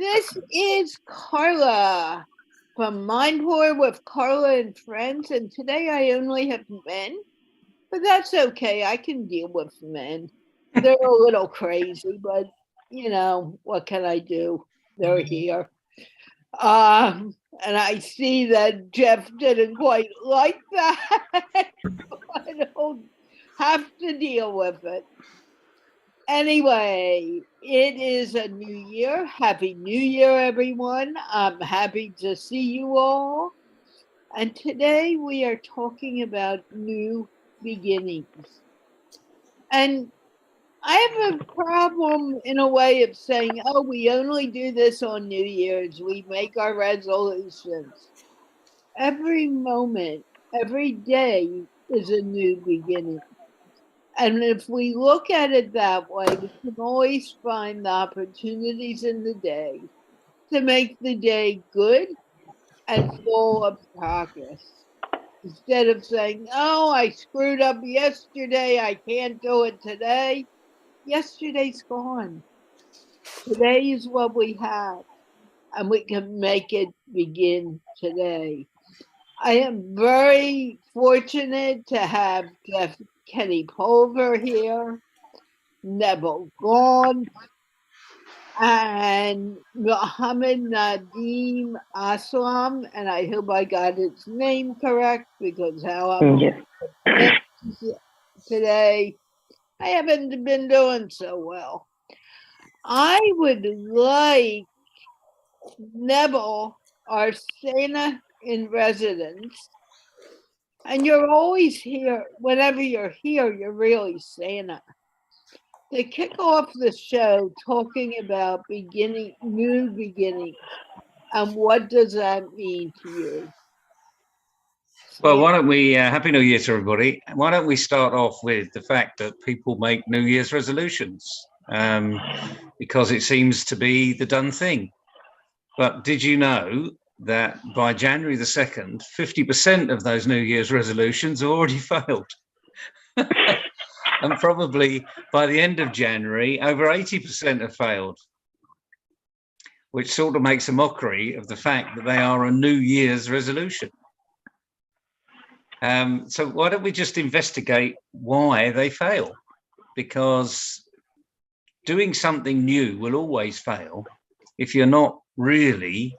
This is Carla from MindPlore with Carla and Friends, and today I only have men, but that's okay. I can deal with men. They're a little crazy, but what can I do? They're here. And I see that Jeff didn't quite like that. I don't have to deal with it. Anyway, it is a new year. Happy New Year, everyone. I'm happy to see you all. And today we are talking about new beginnings. And I have a problem in a way of saying, oh, we only do this on New Year's. We make our resolutions. Every moment, every day is a new beginning. And if we look at it that way, we can always find the opportunities in the day to make the day good and full of progress. Instead of saying, oh, I screwed up yesterday, I can't do it today. Yesterday's gone. Today is what we have, and we can make it begin today. I am very fortunate to have Keni Pulver here, Nevile Gaunt, and Nadeem Aslam, and I hope I got his name correct because how I'm today, I haven't been doing so well. I would like Nevile, our Santa in residence, and you're always here. Whenever you're here, you're really Santa. To kick off the show, talking about new beginnings, and what does that mean to you? Well, why don't we, Happy New Year to everybody. Why don't we start off with the fact that people make New Year's resolutions because it seems to be the done thing. But did you know that by January the 2nd, 50% of those New Year's resolutions have already failed? And probably by the end of January, over 80% have failed, which sort of makes a mockery of the fact that they are a New Year's resolution. So why don't we just investigate why they fail? Because doing something new will always fail if you're not really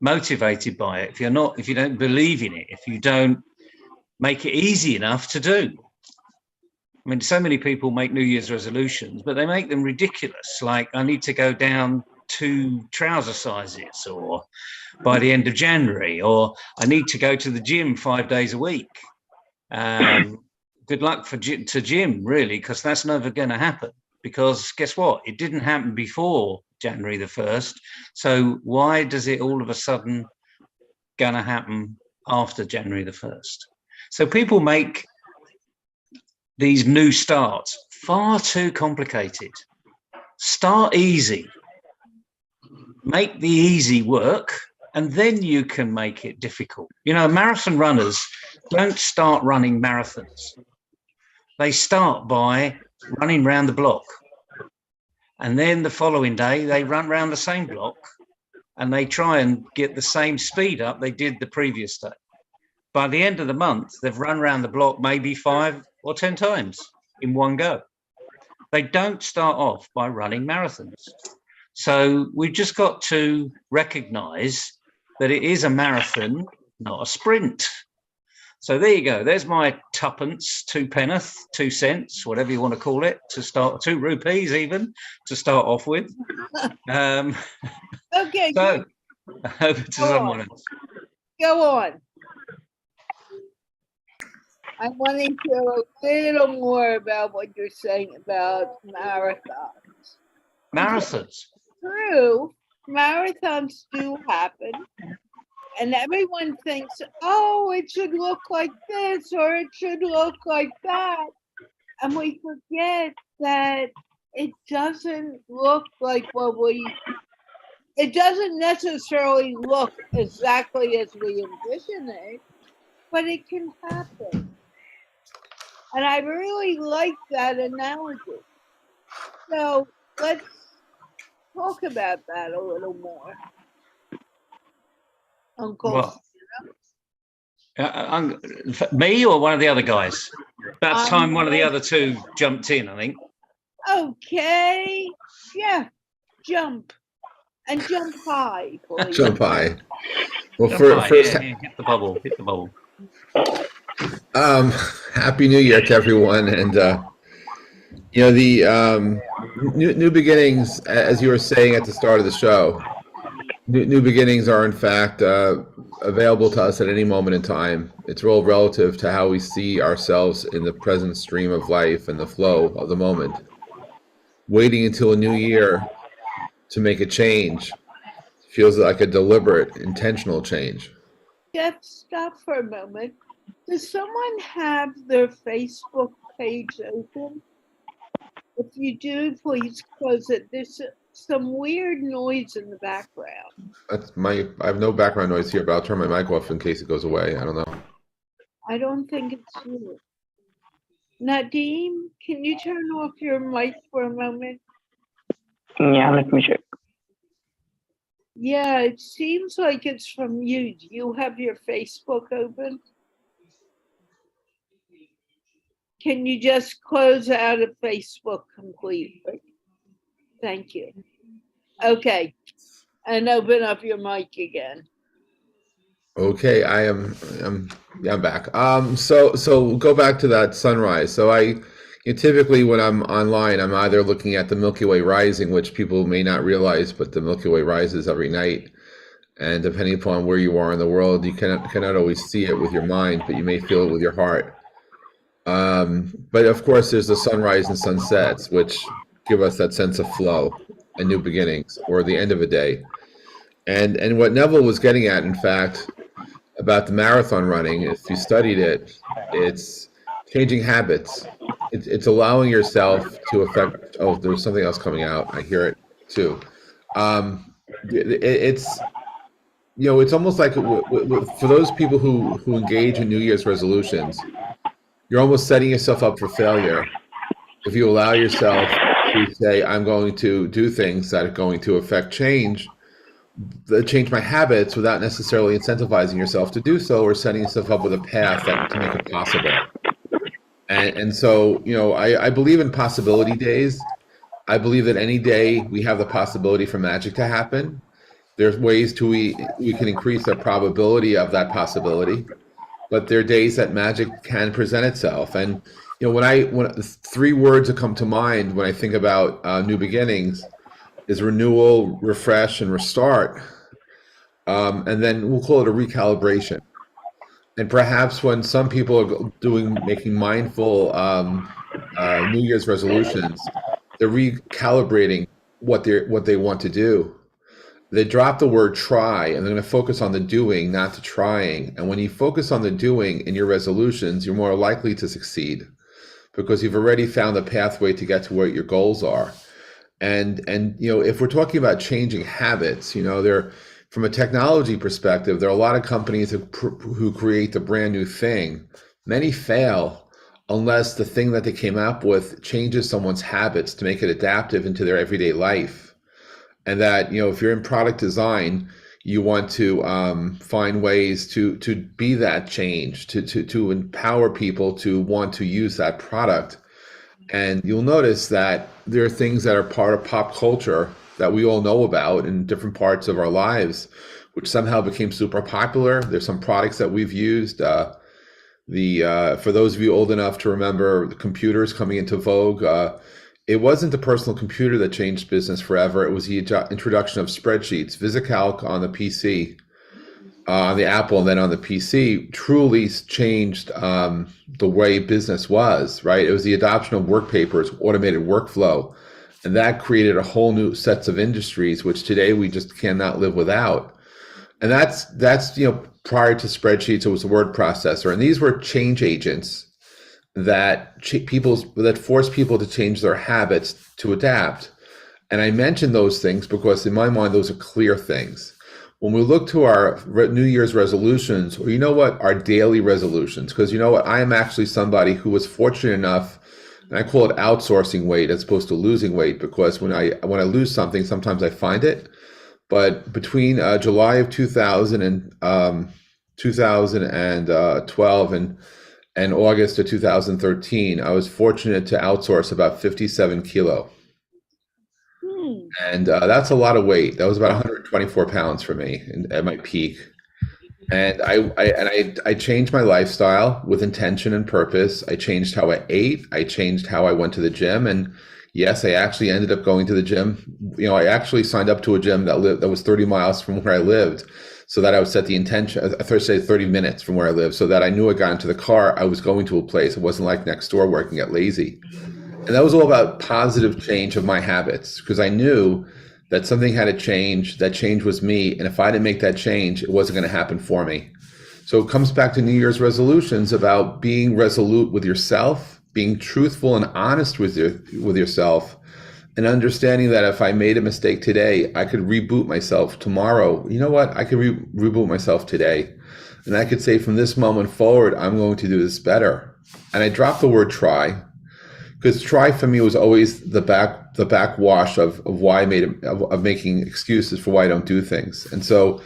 motivated by it, if you don't believe in it, if you don't make it easy enough to do. I mean, so many people make New Year's resolutions, but they make them ridiculous. Like, I need to go down 2 trouser sizes, or by the end of January, or I need to go to the gym 5 days a week. Good luck to gym, really, because that's never going to happen. Because guess what? It didn't happen before January the 1st. So why does it all of a sudden going to happen after January the 1st? So people make these new starts far too complicated. Start easy. Make the easy work, and then you can make it difficult. You know, marathon runners don't start running marathons. They start by running around the block. And then the following day, they run around the same block and they try and get the same speed up they did the previous day. By the end of the month, they've run around the block maybe 5 or 10 times in one go. They don't start off by running marathons. So we've just got to recognize that it is a marathon, not a sprint. So there you go. There's my 2pence, 2 penneth, 2 cents, whatever you want to call it, to start, 2 rupees even, to start off with. Okay. So over to someone else. Go on. I want to hear a little more about what you're saying about marathons. Marathons. True, marathons do happen. And everyone thinks, oh, it should look like this or it should look like that. And we forget that it doesn't look like it doesn't necessarily look exactly as we envision it, but it can happen. And I really like that analogy. So let's talk about that a little more, Uncle. Well, me or one of the other guys? About time one of the other two jumped in, I think. Okay. Yeah. Jump. And jump high, please. Jump high. Well, Jump high. first, Yeah, hit the bubble. Hit the bubble. Happy New Year to everyone, and the new beginnings, as you were saying at the start of the show, new beginnings are in fact available to us at any moment in time. It's all relative to how we see ourselves in the present stream of life and the flow of the moment. Waiting until a new year to make a change feels like a deliberate, intentional change. Jeff, stop for a moment. Does someone have their Facebook page open? If you do, please close it. There's some weird noise in the background. I have no background noise here, but I'll turn my mic off in case it goes away. I don't know. I don't think it's you. Nadeem, can you turn off your mic for a moment? Yeah, let me check. Yeah, it seems like it's from you. Do you have your Facebook open? Can you just close out of Facebook completely? Thank you. Okay, and open up your mic again. Okay, I'm back. So go back to that sunrise. So typically when I'm online, I'm either looking at the Milky Way rising, which people may not realize, but the Milky Way rises every night. And depending upon where you are in the world, you cannot always see it with your mind, but you may feel it with your heart. But of course, there's the sunrise and sunsets, which give us that sense of flow and new beginnings, or the end of a day. And what Neville was getting at, in fact, about the marathon running, if you studied it, it's changing habits. It's allowing yourself to affect. Oh, there's something else coming out. I hear it too. It's almost like for those people who engage in New Year's resolutions, you're almost setting yourself up for failure if you allow yourself to say, I'm going to do things that are going to affect change my habits without necessarily incentivizing yourself to do so, or setting yourself up with a path to make it possible. And so, I believe in possibility days. I believe that any day we have the possibility for magic to happen. There's ways we can increase the probability of that possibility, but there are days that magic can present itself. And when three words that come to mind when I think about new beginnings is renewal, refresh, and restart. And then we'll call it a recalibration. And perhaps when some people are making mindful New Year's resolutions, they're recalibrating what they want to do. They drop the word try, and they're going to focus on the doing, not the trying. And when you focus on the doing in your resolutions, you're more likely to succeed because you've already found a pathway to get to where your goals are. And if we're talking about changing habits, from a technology perspective, there are a lot of companies who create the brand new thing. Many fail unless the thing that they came up with changes someone's habits to make it adaptive into their everyday life. And that, if you're in product design, you want to find ways to be that change, to empower people to want to use that product. And you'll notice that there are things that are part of pop culture that we all know about in different parts of our lives, which somehow became super popular. There's some products that we've used. For those of you old enough to remember the computers coming into vogue, it wasn't the personal computer that changed business forever. It was the introduction of spreadsheets. VisiCalc on the PC, on the Apple, and then on the PC truly changed the way business was, right? It was the adoption of work papers, automated workflow, and that created a whole new sets of industries, which today we just cannot live without. And that's prior to spreadsheets, it was a word processor, and these were change agents that force people to change their habits to adapt. And I mention those things because in my mind, those are clear things. When we look to our New Year's resolutions, or our daily resolutions, because I am actually somebody who was fortunate enough And I call it outsourcing weight as opposed to losing weight, because when I lose something, sometimes I find it. But between July of 2012 and August of 2013, I was fortunate to outsource about 57 kilo. And that's a lot of weight. That was about 124 pounds for me at my peak. And I changed my lifestyle with intention and purpose. I changed how I ate. I changed how I went to the gym. And yes, I actually ended up going to the gym. You know, I actually signed up to a gym that was 30 miles from where I lived, so that I would set the intention, I say 30 minutes from where I live, so that I knew I got into the car, I was going to a place. It wasn't like next door where I can get lazy. And that was all about positive change of my habits, because I knew that something had to change. That change was me. And if I didn't make that change, it wasn't going to happen for me. So it comes back to New Year's resolutions about being resolute with yourself, being truthful and honest with yourself, and understanding that if I made a mistake today, I could reboot myself tomorrow. You know what? I could reboot myself today. And I could say from this moment forward, I'm going to do this better. And I dropped the word try, because try for me was always the backwash of why I of making excuses for why I don't do things. And so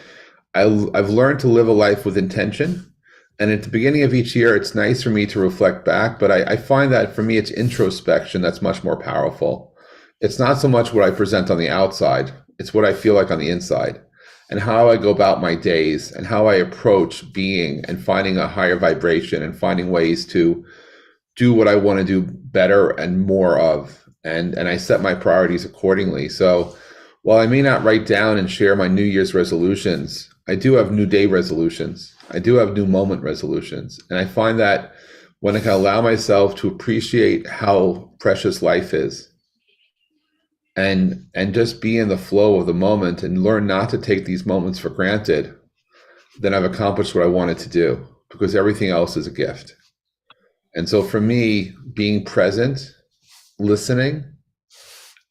I've learned to live a life with intention. And at the beginning of each year, it's nice for me to reflect back, but I find that for me, it's introspection that's much more powerful. It's not so much what I present on the outside, it's what I feel like on the inside, and how I go about my days, and how I approach being and finding a higher vibration and finding ways to do what I want to do better and more of. And I set my priorities accordingly. So while I may not write down and share my New Year's resolutions, I do have new day resolutions. I do have new moment resolutions. And I find that when I can allow myself to appreciate how precious life is, and just be in the flow of the moment and learn not to take these moments for granted, then I've accomplished what I wanted to do, because everything else is a gift. And so for me, being present, listening,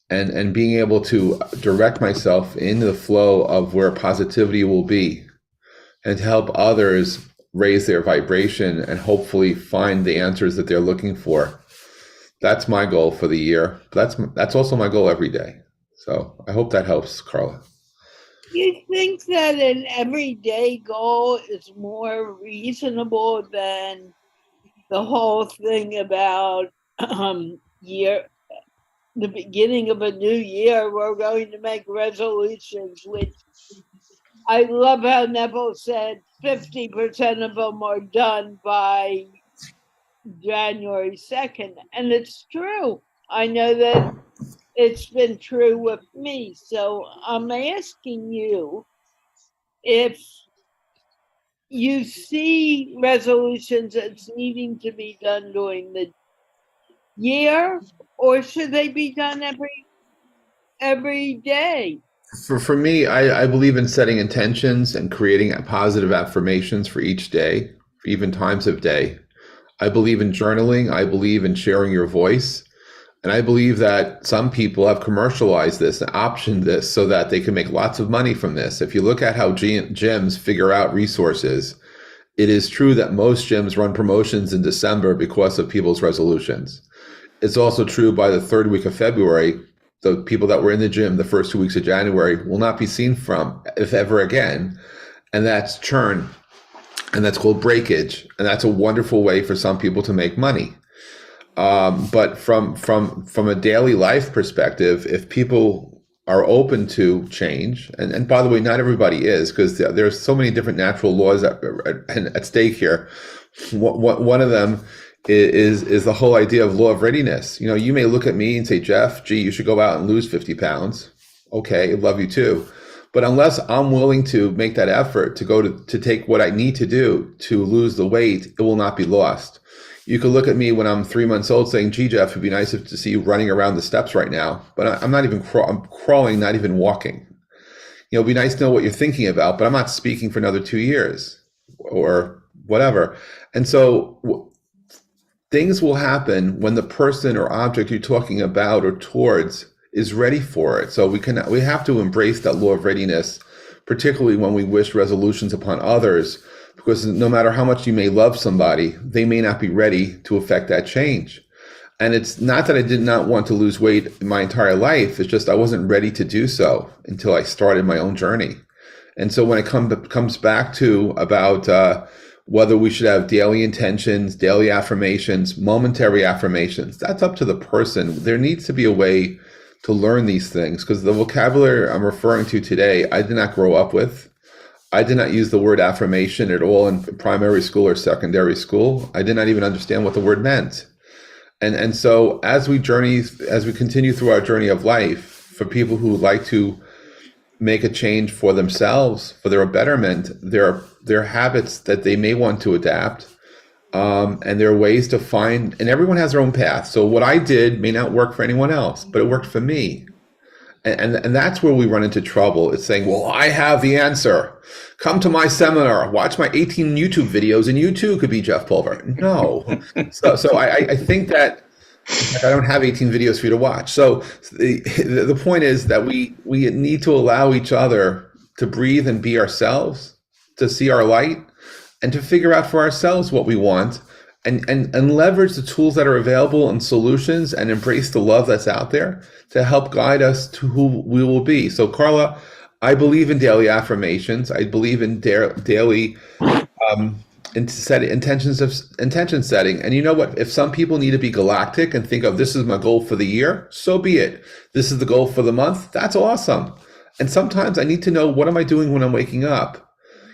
and being able to direct myself into the flow of where positivity will be, and to help others raise their vibration and hopefully find the answers that they're looking for. That's my goal for the year. That's also my goal every day. So I hope that helps, Carla. You think that an everyday goal is more reasonable than the whole thing about the beginning of a new year, we're going to make resolutions, which I love how Neville said 50% of them are done by January 2nd. And it's true. I know that it's been true with me. So I'm asking you if you see resolutions as needing to be done during the year, or should they be done every day? For me, I believe in setting intentions and creating positive affirmations for each day, for even times of day. I believe in journaling. I believe in sharing your voice. And I believe that some people have commercialized this and optioned this so that they can make lots of money from this. If you look at how gyms figure out resources, it is true that most gyms run promotions in December because of people's resolutions. It's also true by the third week of February, the people that were in the gym the first 2 weeks of January will not be seen from, if ever again. And that's churn. And that's called breakage. And that's a wonderful way for some people to make money. But from a daily life perspective, if people are open to change, and by the way, not everybody is, because there's so many different natural laws at stake here. One of them is the whole idea of law of readiness. You know, you may look at me and say, Jeff, gee, you should go out and lose 50 pounds. Okay, love you too. But unless I'm willing to make that effort to go to take what I need to do to lose the weight, it will not be lost. You could look at me when I'm 3 months old saying, gee, Jeff, it'd be nice to see you running around the steps right now. But I'm not even I'm crawling, not even walking. You know, it'd be nice to know what you're thinking about, but I'm not speaking for another 2 years or whatever. And so things will happen when the person or object you're talking about or towards is ready for it. So we have to embrace that law of readiness, particularly when we wish resolutions upon others, because no matter how much you may love somebody, they may not be ready to affect that change. And it's not that I did not want to lose weight my entire life. It's just I wasn't ready to do so until I started my own journey. And so when it comes back to about whether we should have daily intentions, daily affirmations, momentary affirmations, that's up to the person. There needs to be a way to learn these things, because the vocabulary I'm referring to today, I did not grow up with. I did not use the word affirmation at all in primary school or secondary school. I did not even understand what the word meant. And so as we continue through our journey of life, for people who like to make a change for themselves, for their betterment, there are habits that they may want to adapt, and there are ways to find, and everyone has their own path. So what I did may not work for anyone else, but it worked for me. And that's where we run into trouble. It's saying, well, I have the answer. Come to my seminar, watch my 18 YouTube videos, and you too could be Jeff Pulver. No. So I think that I don't have 18 videos for you to watch. So the point is that we need to allow each other to breathe and be ourselves, to see our light, and to figure out for ourselves what we want, and leverage the tools that are available and solutions, and embrace the love that's out there to help guide us to who we will be. So Carla, I believe in daily affirmations. I believe in daily intention setting. And you know what? If some people need to be galactic and think of this is my goal for the year, so be it. This is the goal for the month. That's awesome. And sometimes I need to know, what am I doing when I'm waking up?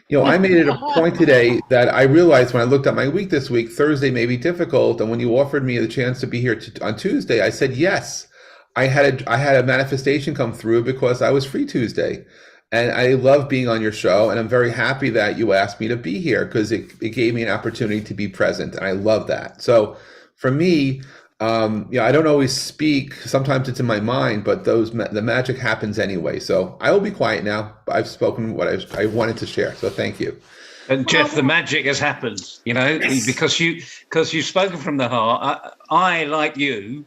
You know, I made it a point today that I realized when I looked at my week this week, Thursday may be difficult. And when you offered me the chance to be here on Tuesday, I said yes. I had a manifestation come through because I was free Tuesday. And I love being on your show. And I'm very happy that you asked me to be here, because it gave me an opportunity to be present. And I love that. So for me, I don't always speak. Sometimes it's in my mind, but the magic happens anyway. So I will be quiet now. I've spoken what I wanted to share. So thank you. And Jeff, the magic has happened, because you've spoken from the heart. I like you,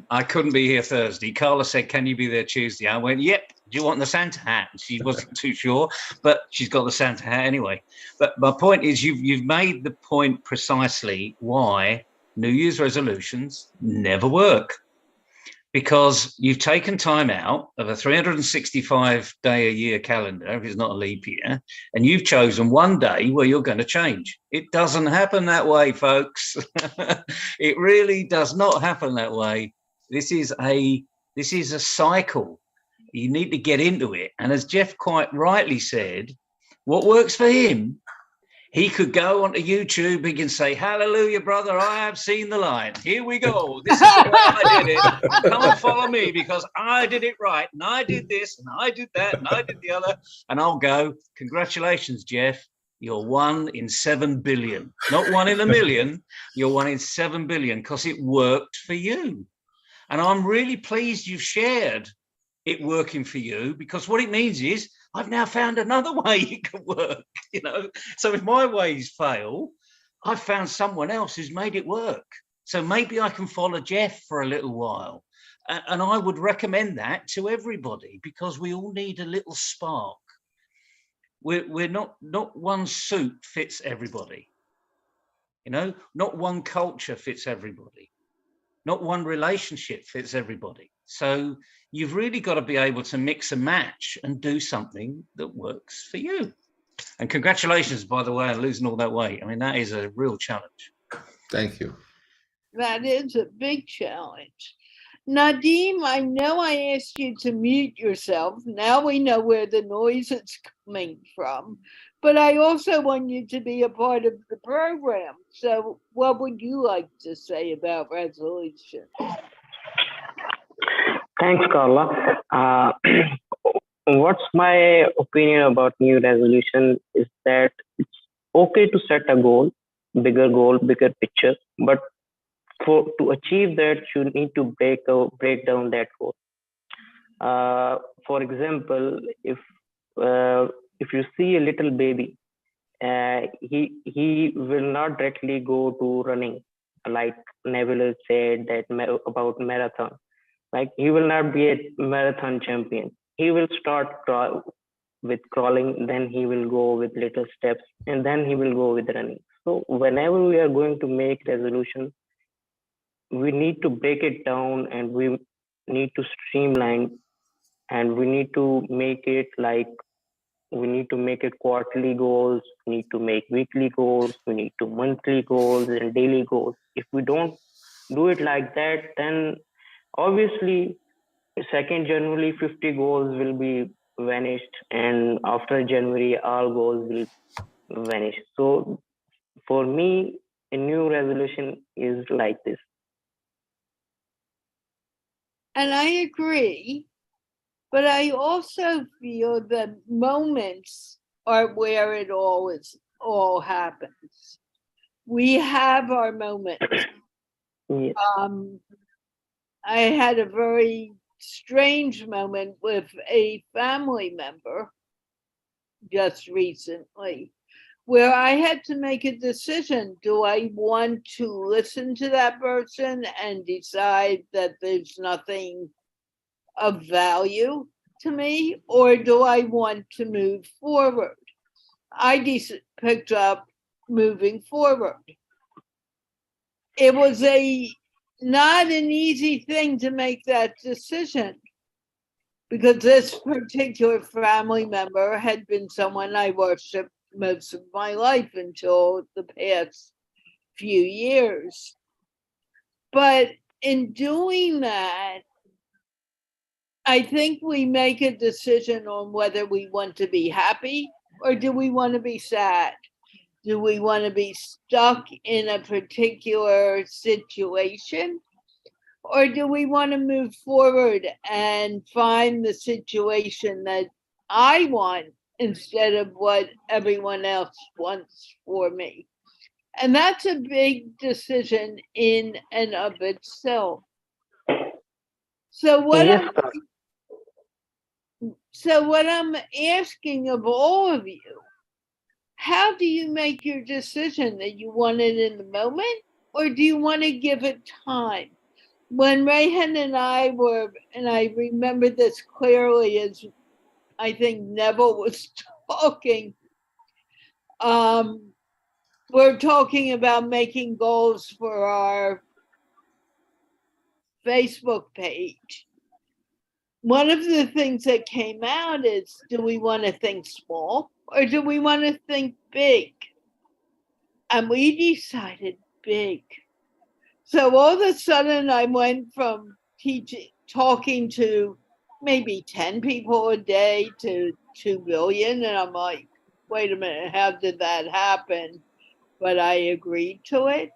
I couldn't be here Thursday. Carla said, can you be there Tuesday? I went, yep. Do you want the Santa hat? She wasn't too sure, but she's got the Santa hat anyway. But my point is, you've made the point precisely why New Year's resolutions never work. Because you've taken time out of a 365-day-a-year calendar, if it's not a leap year, and you've chosen one day where you're going to change. It doesn't happen that way, folks. It really does not happen that way. This is a cycle. You need to get into it. And as Jeff quite rightly said, what works for him, he could go onto YouTube, he can say, hallelujah, brother, I have seen the light. Here we go. This is the way I did it. Come and follow me, because I did it right. And I did this, and I did that, and I did the other. And I'll go, congratulations, Jeff. You're 1 in 7 billion. Not 1 in a million. You're 1 in 7 billion, because it worked for you. And I'm really pleased you've shared it working for you, because what it means is I've now found another way it can work, So if my ways fail, I've found someone else who's made it work. So maybe I can follow Jeff for a little while. And I would recommend that to everybody, because we all need a little spark. We're not one suit fits everybody. Not one culture fits everybody. Not one relationship fits everybody. So you've really got to be able to mix and match and do something that works for you. And congratulations, by the way, on losing all that weight. I mean, that is a real challenge. Thank you. That is a big challenge. Nadeem, I know I asked you to mute yourself. Now we know where the noise is coming from. But I also want you to be a part of the program. So what would you like to say about resolution? Thanks, Carla. What's my opinion about new resolution is that it's okay to set a goal, bigger picture, but to achieve that, you need to break down that goal. For example, if you see a little baby, he will not directly go to running, like Neville said that about marathon. Like, he will not be a marathon champion. He will start with crawling, then he will go with little steps, and then he will go with running. So whenever we are going to make resolution, we need to break it down, and we need to streamline, and we need to make it like, we need to make it quarterly goals, we need to make weekly goals, we need to monthly goals and daily goals. If we don't do it like that, then obviously 2nd January 50 goals will be vanished, and after January all goals will vanish. So for me, a new resolution is like this. And I agree, but I also feel that moments are where it all happens. We have our moments. Yes. I had a very strange moment with a family member just recently where I had to make a decision. Do I want to listen to that person and decide that there's nothing of value to me, or do I want to move forward? I picked up moving forward. It was not an easy thing to make that decision, because this particular family member had been someone I worshiped most of my life until the past few years. But in doing that, I think we make a decision on whether we want to be happy or do we want to be sad? Do we want to be stuck in a particular situation? Or do we want to move forward and find the situation that I want instead of what everyone else wants for me? And that's a big decision in and of itself. So what I'm asking of all of you, how do you make your decision? That you want it in the moment, or do you want to give it time? When Rehan and I were, and I remember this clearly as I think Neville was talking, we're talking about making goals for our Facebook page. One of the things that came out is, do we want to think small or do we want to think big? And we decided big. So all of a sudden I went from talking to maybe 10 people a day to 2 billion. And I'm like, wait a minute, how did that happen? But I agreed to it.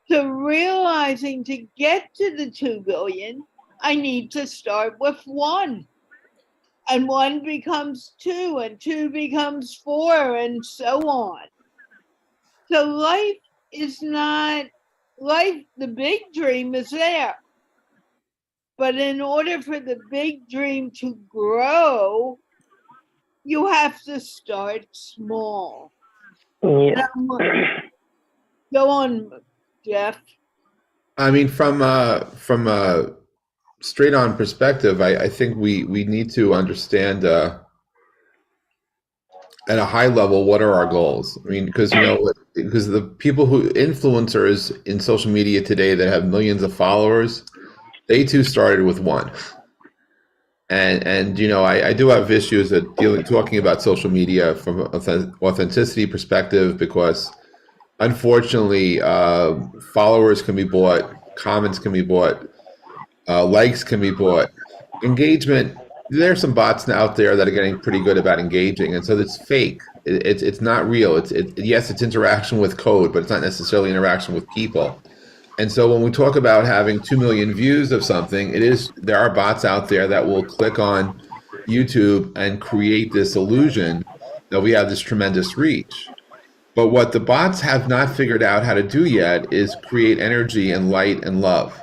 So realizing to get to the 2 billion, I need to start with 1. And 1 becomes 2, and 2 becomes 4, and so on. So life is not, the big dream is there. But in order for the big dream to grow, you have to start small. Yeah. Go on, Jeff. I mean, from a straight on perspective, I think we need to understand at a high level what are our goals. I mean, because the people influencers in social media today that have millions of followers, they too started with 1. And I do have issues at talking about social media from an authenticity perspective, because unfortunately, followers can be bought, comments can be bought, likes can be bought, engagement. There's some bots out there that are getting pretty good about engaging, and so it's fake. It's not real. Yes, it's interaction with code, but it's not necessarily interaction with people. And so when we talk about having 2 million views of something, there are bots out there that will click on YouTube and create this illusion that we have this tremendous reach. But what the bots have not figured out how to do yet is create energy and light and love.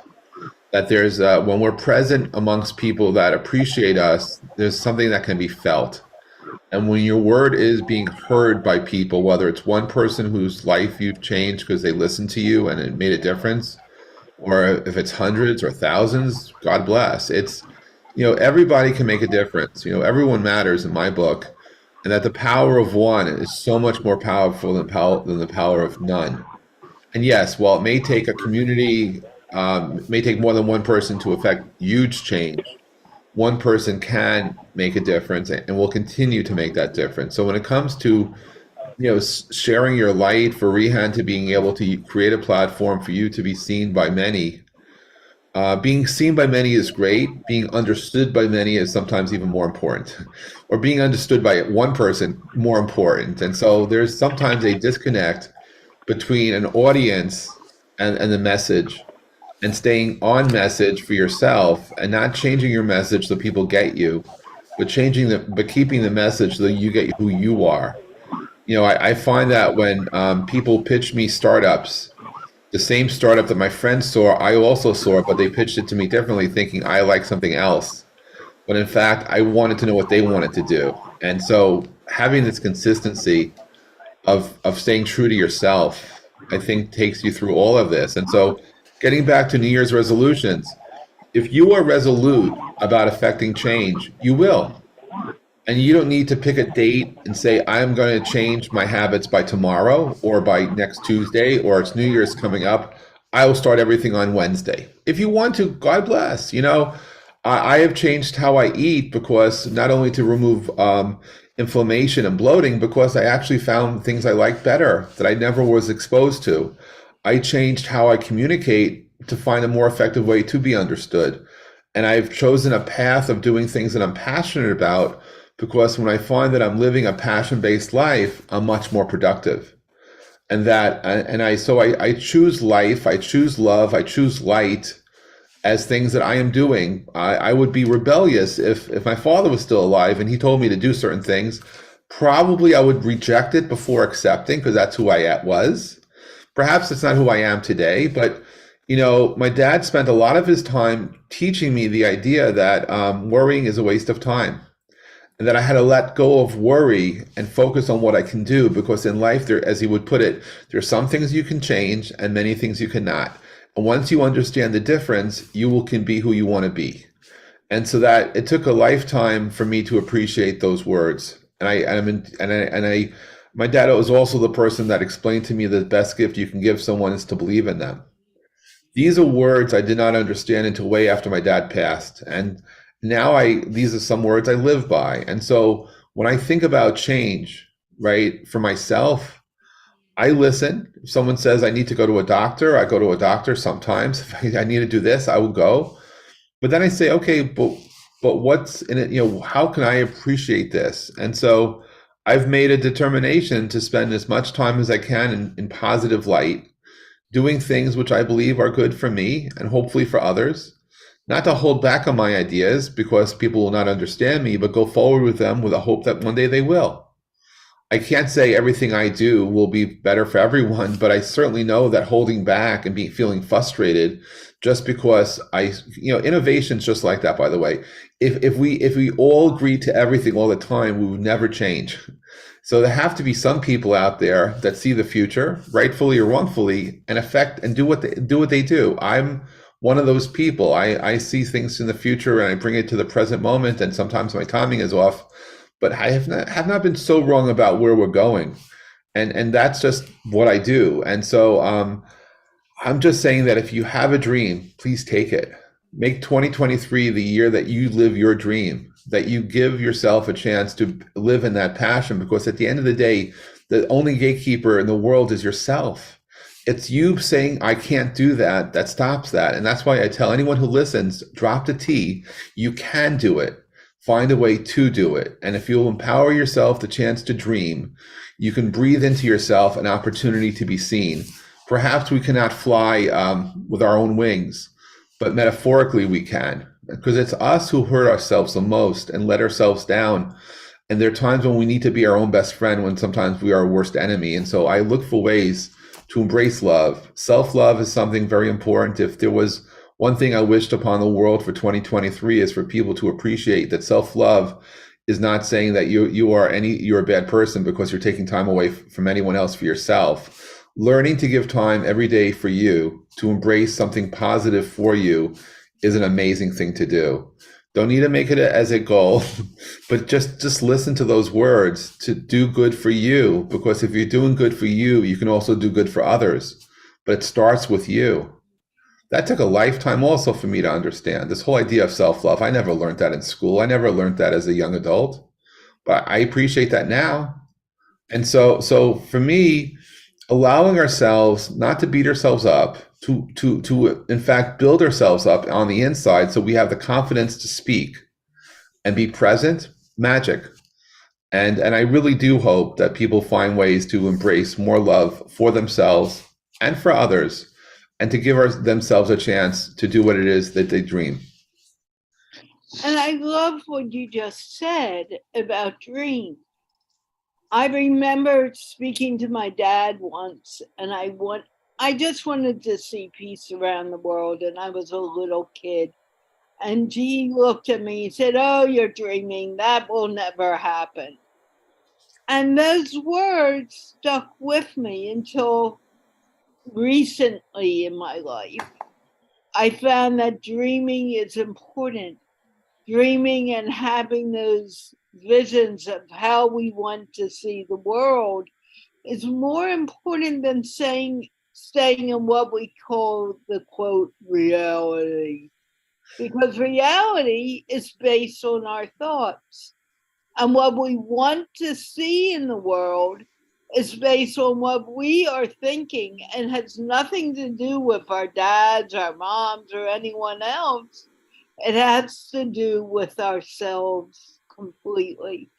That there's when we're present amongst people that appreciate us, there's something that can be felt. And when your word is being heard by people, whether it's one person whose life you've changed because they listened to you and it made a difference, or if it's hundreds or thousands, God bless. It's, everybody can make a difference. Everyone matters in my book, and that the power of 1 is so much more powerful than the power of none. And yes, while it may take a community It may take more than one person to affect huge change. One person can make a difference and will continue to make that difference. So when it comes to, sharing your light, for Rehan to being able to create a platform for you to be seen by many, being seen by many is great. Being understood by many is sometimes even more important, or being understood by one person more important. And so there's sometimes a disconnect between an audience and the message, and staying on message for yourself and not changing your message so people get you, but keeping the message so that you get who you are. I find that when people pitch me startups, the same startup that my friends saw, I also saw it, but they pitched it to me differently, thinking I like something else. But in fact, I wanted to know what they wanted to do. And so having this consistency of staying true to yourself, I think takes you through all of this. And so getting back to New Year's resolutions, if you are resolute about affecting change, you will. And you don't need to pick a date and say, I'm going to change my habits by tomorrow or by next Tuesday, or it's New Year's coming up. I will start everything on Wednesday. If you want to, God bless. I have changed how I eat, because not only to remove inflammation and bloating, because I actually found things I like better that I never was exposed to. I changed how I communicate to find a more effective way to be understood. And I've chosen a path of doing things that I'm passionate about, because when I find that I'm living a passion-based life, I'm much more productive. I choose life, I choose love, I choose light as things that I am doing. I would be rebellious if my father was still alive and he told me to do certain things. Probably I would reject it before accepting, because that's who I was. Perhaps it's not who I am today, but my dad spent a lot of his time teaching me the idea that worrying is a waste of time, and that I had to let go of worry and focus on what I can do, because in life, there, as he would put it, there are some things you can change and many things you cannot. And once you understand the difference, you can be who you want to be. And so that it took a lifetime for me to appreciate those words. My dad was also the person that explained to me the best gift you can give someone is to believe in them. These are words I did not understand until way after my dad passed. And now these are some words I live by. And so when I think about change, right, for myself, I listen. If someone says I need to go to a doctor, I go to a doctor sometimes. If I need to do this, I will go. But then I say, okay, but what's in it? How can I appreciate this? And so I've made a determination to spend as much time as I can in positive light, doing things which I believe are good for me and hopefully for others. Not to hold back on my ideas because people will not understand me, but go forward with them with a hope that one day they will. I can't say everything I do will be better for everyone, but I certainly know that holding back and feeling frustrated just because innovation's just like that, by the way. If we all agree to everything all the time, we would never change. So there have to be some people out there that see the future, rightfully or wrongfully, and do what they do. I'm one of those people. I see things in the future and I bring it to the present moment, and sometimes my timing is off, but I have not been so wrong about where we're going. And that's just what I do. And so I'm just saying that if you have a dream, please take it. Make 2023 the year that you live your dream, that you give yourself a chance to live in that passion, because at the end of the day, the only gatekeeper in the world is yourself. It's you saying, I can't do that, that stops that. And that's why I tell anyone who listens, drop the T. You can do it. Find a way to do it. And if you'll empower yourself the chance to dream, you can breathe into yourself an opportunity to be seen. Perhaps we cannot fly with our own wings, but metaphorically we can, because it's us who hurt ourselves the most and let ourselves down. And there are times when we need to be our own best friend, when sometimes we are our worst enemy. And so I look for ways to embrace love. Self-love is something very important. If there was one thing I wished upon the world for 2023 is for people to appreciate that self-love is not saying that you're a bad person because you're taking time away from anyone else for yourself. Learning to give time every day for you, to embrace something positive for you, is an amazing thing to do. Don't need to make it as a goal, but just listen to those words, to do good for you, because if you're doing good for you, you can also do good for others. But it starts with you. That took a lifetime also for me to understand. This whole idea of self-love, I never learned that in school. I never learned that as a young adult, but I appreciate that now. And so for me, allowing ourselves not to beat ourselves up, to in fact build ourselves up on the inside so we have the confidence to speak and be present, magic. And I really do hope that people find ways to embrace more love for themselves and for others, and to give themselves a chance to do what it is that they dream. And I love what you just said about dreams. I remember speaking to my dad once, and I just wanted to see peace around the world, and I was a little kid. And he looked at me and said, "Oh, you're dreaming. That will never happen." And those words stuck with me until recently in my life. I found that dreaming is important. Dreaming and having those visions of how we want to see the world is more important than staying in what we call the quote reality, because reality is based on our thoughts, and what we want to see in the world is based on what we are thinking and has nothing to do with our dads, our moms, or anyone else. It has to do with ourselves completely.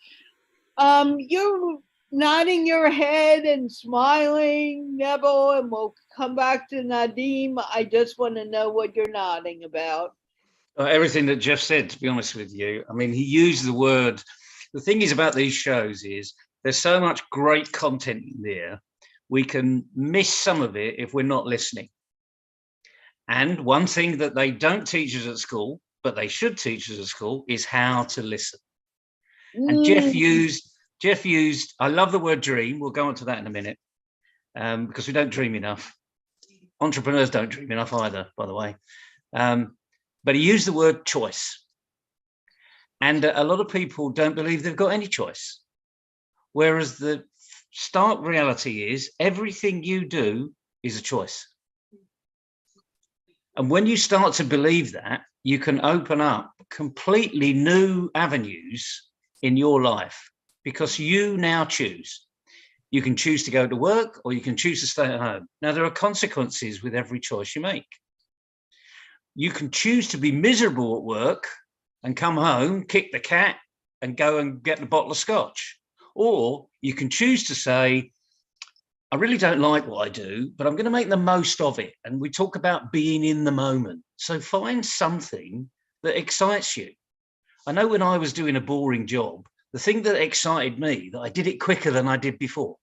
You're nodding your head and smiling, Neville, and we'll come back to Nadeem. I just want to know what you're nodding about. Everything that Jeff said, to be honest with you. I mean, he used the word. The thing is about these shows is there's so much great content in there. We can miss some of it if we're not listening. And one thing that they don't teach us at school, but they should teach us at school, is how to listen. And Jeff used, I love the word dream. We'll go on to that in a minute, because we don't dream enough. Entrepreneurs don't dream enough either, by the way. But he used the word choice. And a lot of people don't believe they've got any choice. Whereas the stark reality is everything you do is a choice. And when you start to believe that, you can open up completely new avenues in your life, because you now choose. You can choose to go to work, or you can choose to stay at home. Now, there are consequences with every choice you make. You can choose to be miserable at work and come home, kick the cat, and go and get a bottle of scotch. Or you can choose to say, I really don't like what I do, but I'm going to make the most of it. And we talk about being in the moment. So find something that excites you. I know when I was doing a boring job, the thing that excited me, that I did it quicker than I did before.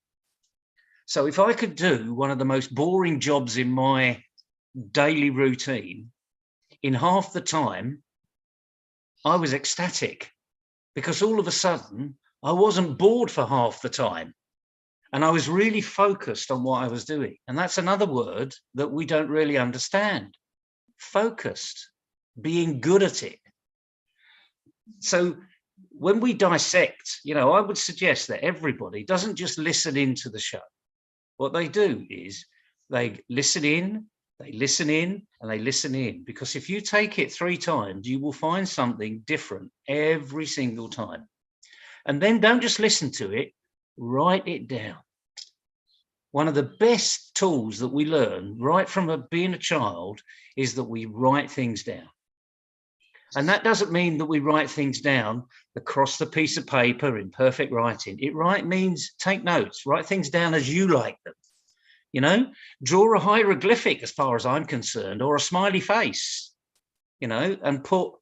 So if I could do one of the most boring jobs in my daily routine in half the time, I was ecstatic, because all of a sudden I wasn't bored for half the time. And I was really focused on what I was doing. And that's another word that we don't really understand. Focused, being good at it. So when we dissect, I would suggest that everybody doesn't just listen into the show. What they do is they listen in, and they listen in. Because if you take it 3 times, you will find something different every single time. And then don't just listen to it, write it down. One of the best tools that we learn right from being a child is that we write things down. And that doesn't mean that we write things down across the piece of paper in perfect writing. It means take notes, write things down as you like them. Draw a hieroglyphic as far as I'm concerned, or a smiley face, and put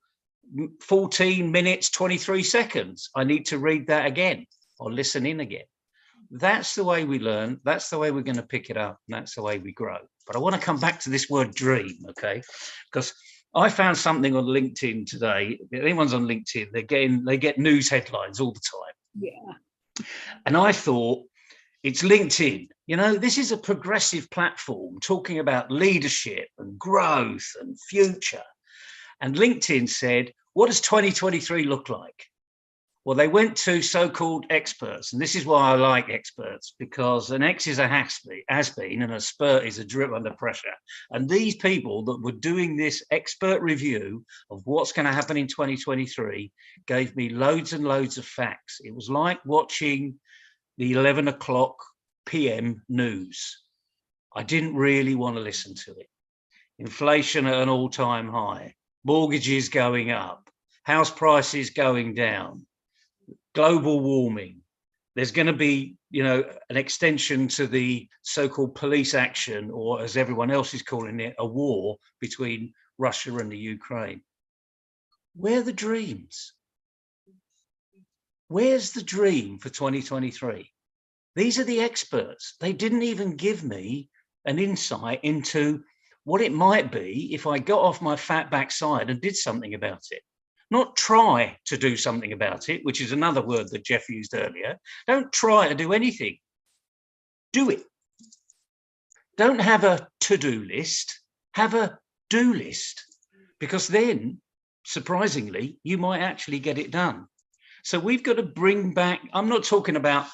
14 minutes, 23 seconds. I need to read that again or listen in again. That's the way we learn. That's the way we're going to pick it up. And that's the way we grow. But I want to come back to this word dream, okay? Because I found something on LinkedIn today. If anyone's on LinkedIn, they get news headlines all the time. Yeah. And I thought, it's LinkedIn. This is a progressive platform talking about leadership and growth and future. And LinkedIn said, what does 2023 look like? Well, they went to so-called experts, and this is why I like experts, because an X is a has been, and a spurt is a drip under pressure. And these people that were doing this expert review of what's going to happen in 2023 gave me loads and loads of facts. It was like watching the 11 o'clock PM news. I didn't really want to listen to it. Inflation at an all-time high, mortgages going up, house prices going down, global warming. There's going to be, an extension to the so-called police action, or as everyone else is calling it, a war between Russia and the Ukraine. Where are the dreams? Where's the dream for 2023? These are the experts. They didn't even give me an insight into what it might be if I got off my fat backside and did something about it. Not try to do something about it, which is another word that Jeff used earlier. Don't try to do anything. Do it. Don't have a to-do list. Have a do list. Because then, surprisingly, you might actually get it done. So we've got to bring back, I'm not talking about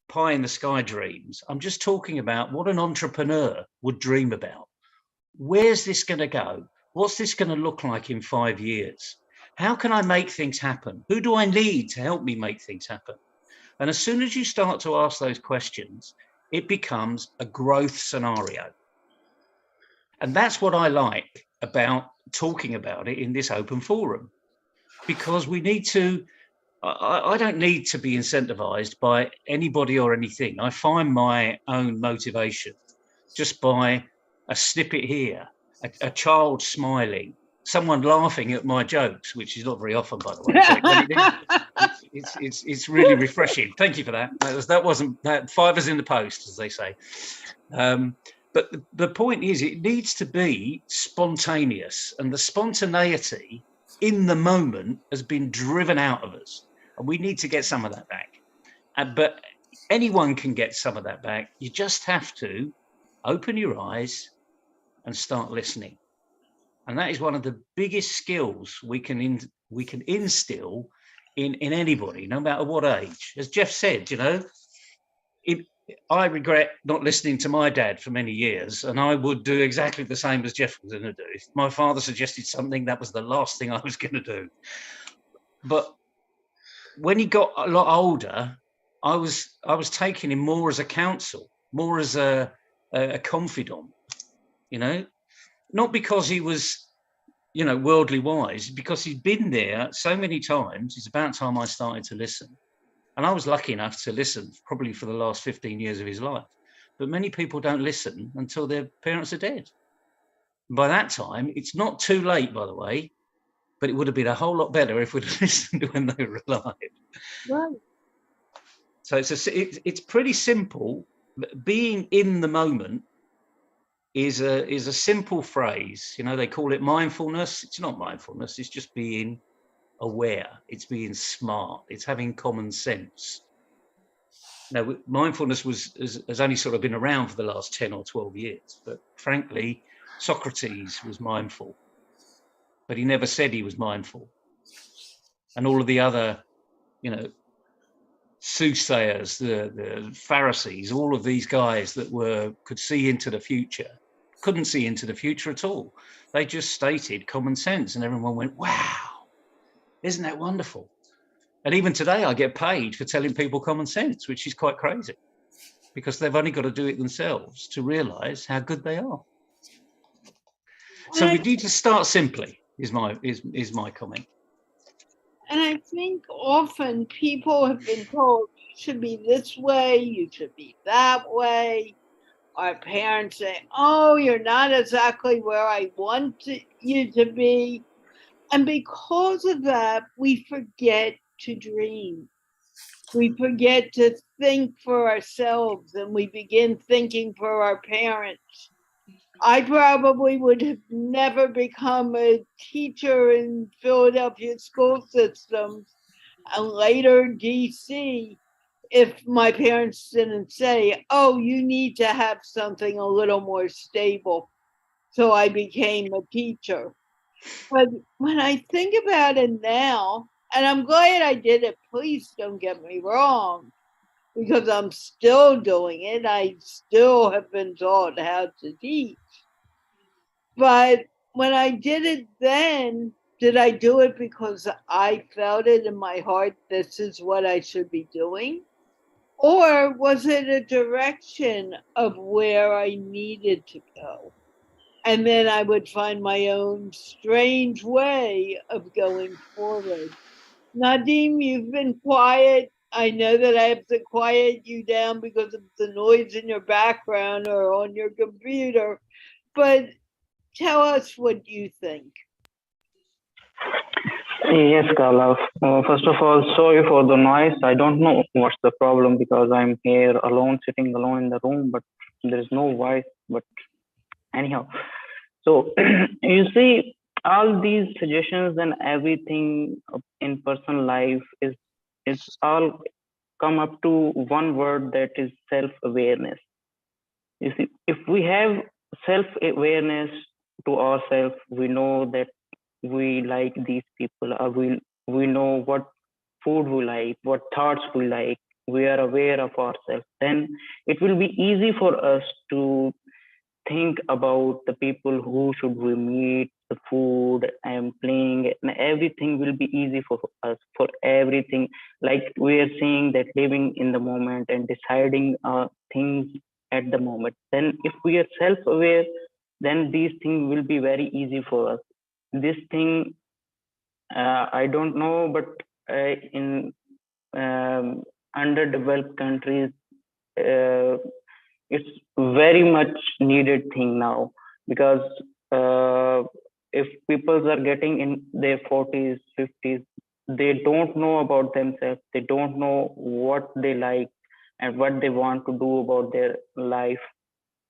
pie in the sky dreams. I'm just talking about what an entrepreneur would dream about. Where's this going to go? What's this going to look like in 5 years? How can I make things happen? Who do I need to help me make things happen? And as soon as you start to ask those questions, it becomes a growth scenario. And that's what I like about talking about it in this open forum, because we need to, I don't need to be incentivized by anybody or anything. I find my own motivation just by a snippet here, a child smiling, someone laughing at my jokes, which is not very often, by the way. It's really refreshing. Thank you for that. That wasn't that 5 is in the post, as they say. But the point is, it needs to be spontaneous, and the spontaneity in the moment has been driven out of us, and we need to get some of that back. But anyone can get some of that back. You just have to open your eyes and start listening. And that is one of the biggest skills we can instill in anybody, no matter what age. As Jeff said, I regret not listening to my dad for many years, and I would do exactly the same as Jeff was going to do. If my father suggested something, that was the last thing I was going to do. But when he got a lot older, I was taking him more as a counsel, more as a confidant, not because he was, worldly wise, because he'd been there so many times. It's about time I started to listen. And I was lucky enough to listen probably for the last 15 years of his life. But many people don't listen until their parents are dead. And by that time, it's not too late, by the way, but it would have been a whole lot better if we'd listened when they were alive. Right. So it's pretty simple. Being in the moment is a simple phrase. They call it mindfulness. It's not mindfulness. It's just being aware. It's being smart. It's having common sense. Now, mindfulness has only sort of been around for the last 10 or 12 years. But frankly, Socrates was mindful, but he never said he was mindful. And all of the other, soothsayers, the Pharisees, all of these guys that could see into the future, couldn't see into the future at all. They just stated common sense, and everyone went, wow, isn't that wonderful? And even today I get paid for telling people common sense, which is quite crazy, because they've only got to do it themselves to realize how good they are. So we need to start simply, is my comment. And I think often people have been told, you should be this way, you should be that way. Our parents say, oh, you're not exactly where I want you to be. And because of that, we forget to dream. We forget to think for ourselves, and we begin thinking for our parents. I probably would have never become a teacher in Philadelphia school systems and later DC if my parents didn't say, oh, you need to have something a little more stable. So I became a teacher. But when I think about it now, And I'm glad I did it. Please don't get me wrong, because I'm still doing it. I still have been taught how to teach. But when I did it then, did I do it because I felt it in my heart, this is what I should be doing? Or was it a direction of where I needed to go? And then I would find my own strange way of going forward. Nadeem, you've been quiet. I know that I have to quiet you down because of the noise in your background or on your computer, but tell us what you think. Yes, Carla. First of all, sorry for the noise. I don't know what's the problem because I'm here alone, sitting alone in the room, but there is no voice. But anyhow, so you see, all these suggestions and everything in personal life is all come up to one word, that is self-awareness. You see, if we have self-awareness to ourselves, we know that we like these people, or we know what food we like, what thoughts we like, we are aware of ourselves, then it will be easy for us to think about the people who should we meet, the food and playing, and everything will be easy for us, for everything. Like we are saying that living in the moment and deciding things at the moment. Then if we are self-aware, then these things will be very easy for us. This thing, I don't know, but in underdeveloped countries, it's very much needed thing now, because if people are getting in their 40s, 50s, they don't know about themselves. They don't know what they like and what they want to do about their life.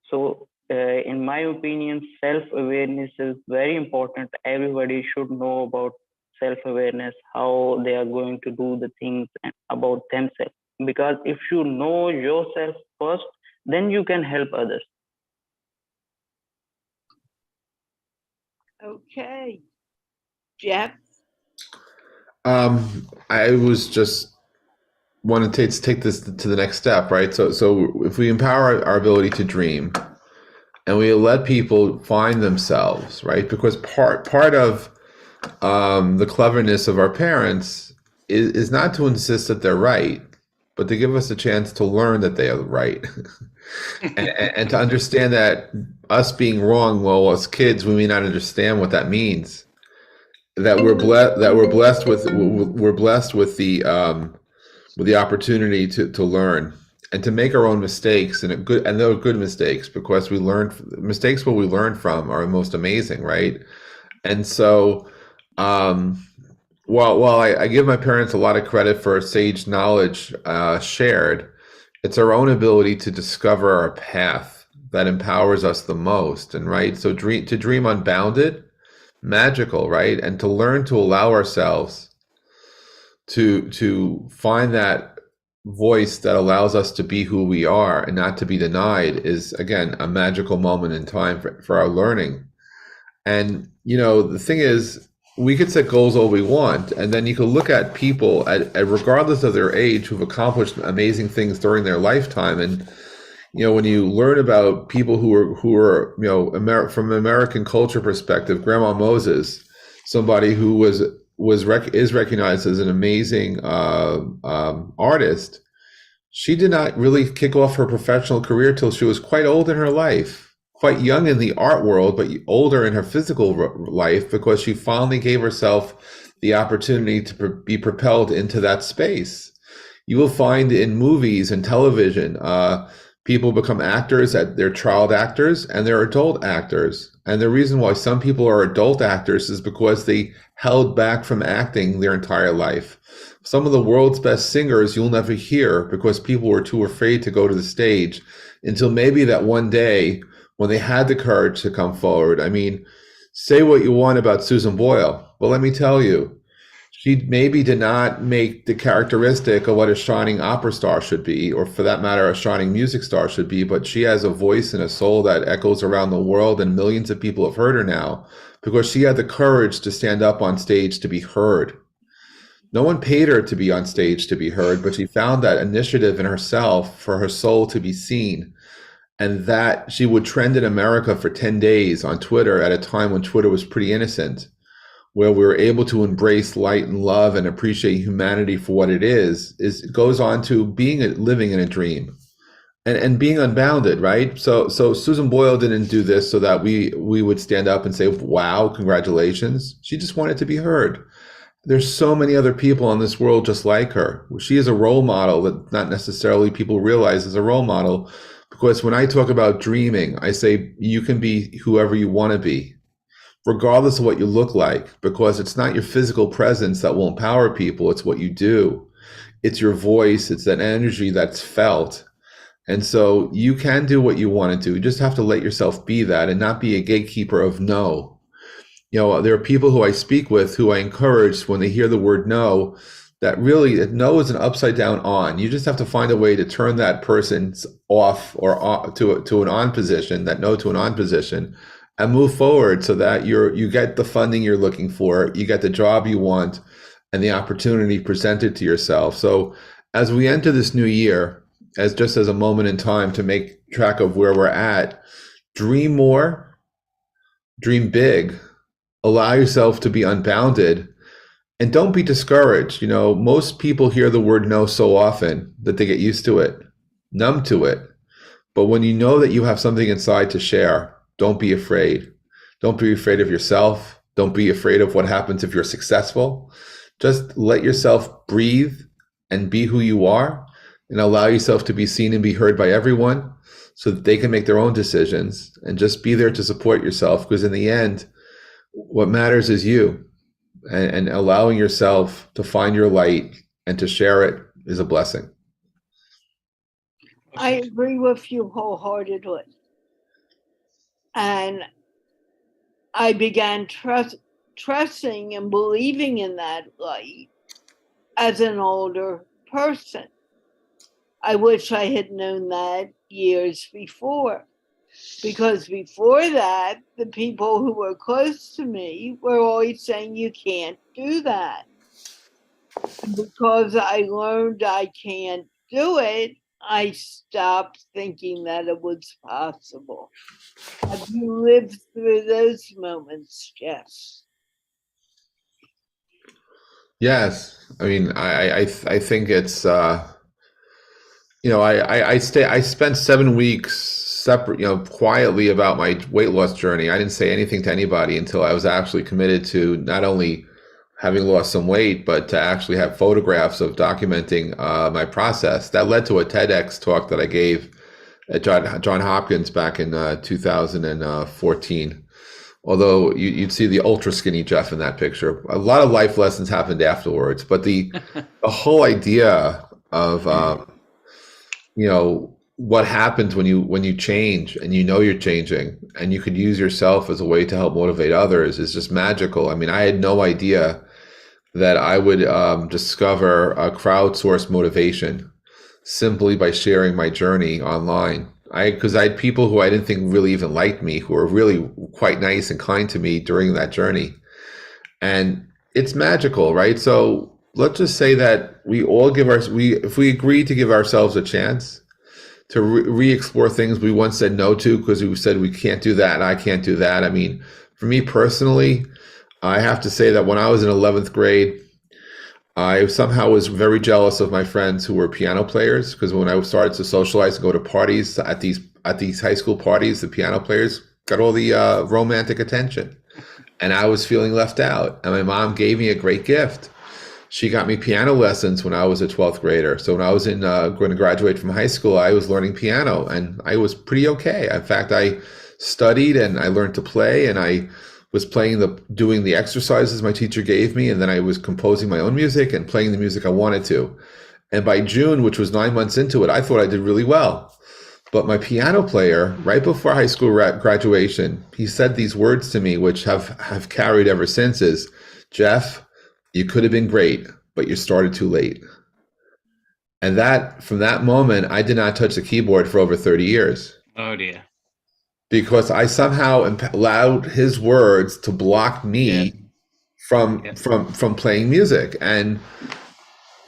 So in my opinion, self-awareness is very important. Everybody should know about self-awareness, how they are going to do the things about themselves. Because if you know yourself first, then you can help others. Okay. Jeff? I was just wanted to take this to the next step, right? So if we empower our ability to dream, and we let people find themselves, right? Because part of the cleverness of our parents is not to insist that they're right, but to give us a chance to learn that they are right, and to understand that us being wrong, well, as kids, we may not understand what that means. That we're blessed with the opportunity to learn and to make our own mistakes, and they're good mistakes, because we learn mistakes. What we learn from are most amazing, right? And so, while I give my parents a lot of credit for sage knowledge shared, it's our own ability to discover our path that empowers us the most. And right, so to dream unbounded, magical, right, and to learn to allow ourselves to find that voice that allows us to be who we are and not to be denied is, again, a magical moment in time for our learning. And the thing is, we could set goals all we want, and then you can look at people at regardless of their age who've accomplished amazing things during their lifetime. And when you learn about people who are from an American culture perspective, Grandma Moses, somebody who is recognized as an amazing artist. She did not really kick off her professional career till she was quite old in her life, quite young in the art world, but older in her physical life, because she finally gave herself the opportunity to be propelled into that space. You will find in movies and television, people become actors, they're child actors and they're adult actors. And the reason why some people are adult actors is because they held back from acting their entire life. Some of the world's best singers you'll never hear because people were too afraid to go to the stage, until maybe that one day when they had the courage to come forward. I mean, say what you want about Susan Boyle, but let me tell you, she maybe did not make the characteristic of what a shining opera star should be, or for that matter, a shining music star should be, but she has a voice and a soul that echoes around the world, and millions of people have heard her now because she had the courage to stand up on stage to be heard. No one paid her to be on stage to be heard, but she found that initiative in herself for her soul to be seen. And that she would trend in America for 10 days on Twitter at a time when Twitter was pretty innocent, where we were able to embrace light and love and appreciate humanity for what it is it goes on to living in a dream and being unbounded, right? So Susan Boyle didn't do this so that we would stand up and say, wow, congratulations. She just wanted to be heard. There's so many other people in this world just like her. She is a role model that not necessarily people realize is a role model, because when I talk about dreaming, I say you can be whoever you want to be, regardless of what you look like, because it's not your physical presence that will empower people. It's what you do. It's your voice. It's that energy that's felt. And so you can do what you want to do. You just have to let yourself be that and not be a gatekeeper of no. You know, there are people who I speak with who I encourage when they hear the word no, that really no is an upside down on. You just have to find a way to turn that person's off or on, to an on position, that no to an on position, and move forward so that you get the funding you're looking for, you get the job you want, and the opportunity presented to yourself. So as we enter this new year, as just as a moment in time to make track of where we're at, dream more, dream big, allow yourself to be unbounded, and don't be discouraged. You know, most people hear the word no so often that they get used to it, numb to it. But when you know that you have something inside to share, don't be afraid. Don't be afraid of yourself. Don't be afraid of what happens if you're successful. Just let yourself breathe and be who you are, and allow yourself to be seen and be heard by everyone so that they can make their own decisions, and just be there to support yourself, because in the end, what matters is you, and allowing yourself to find your light and to share it is a blessing. I agree with you wholeheartedly. And I began trusting and believing in that light as an older person. I wish I had known that years before. Because before that, the people who were close to me were always saying, you can't do that. And because I learned I can't do it, I stopped thinking that it was possible. Have you lived through those moments, Jeff? Yes. I mean, I think it's, you know, I spent 7 weeks separate, you know, quietly about my weight loss journey. I didn't say anything to anybody until I was actually committed to not only having lost some weight, but to actually have photographs of documenting my process. That led to a TEDx talk that I gave at John Hopkins back in 2014. Although you'd see the ultra skinny Jeff in that picture. A lot of life lessons happened afterwards, but the whole idea of you know, what happens when you change and you know you're changing, and you could use yourself as a way to help motivate others is just magical. I mean, I had no idea that I would discover a crowdsourced motivation simply by sharing my journey online. Because I had people who I didn't think really even liked me, who were really quite nice and kind to me during that journey. And it's magical, right? So let's just say that we all if we agree to give ourselves a chance to re-explore things we once said no to because we said we can't do that and I can't do that. I mean, for me personally, I have to say that when I was in 11th grade, I somehow was very jealous of my friends who were piano players, because when I started to socialize and go to parties at these high school parties, the piano players got all the romantic attention, and I was feeling left out. And my mom gave me a great gift. She got me piano lessons when I was a 12th grader. So when I was going to graduate from high school, I was learning piano, and I was pretty okay. In fact, I studied and I learned to play, and I was doing the exercises my teacher gave me, and then I was composing my own music and playing the music I wanted to. And by June, which was 9 months into it, I thought I did really well. But my piano player, right before high school graduation, he said these words to me, which have carried ever since, is, Jeff, you could have been great, but you started too late. And from that moment, I did not touch the keyboard for over 30 years. Oh dear. Because I somehow allowed his words to block me from playing music. And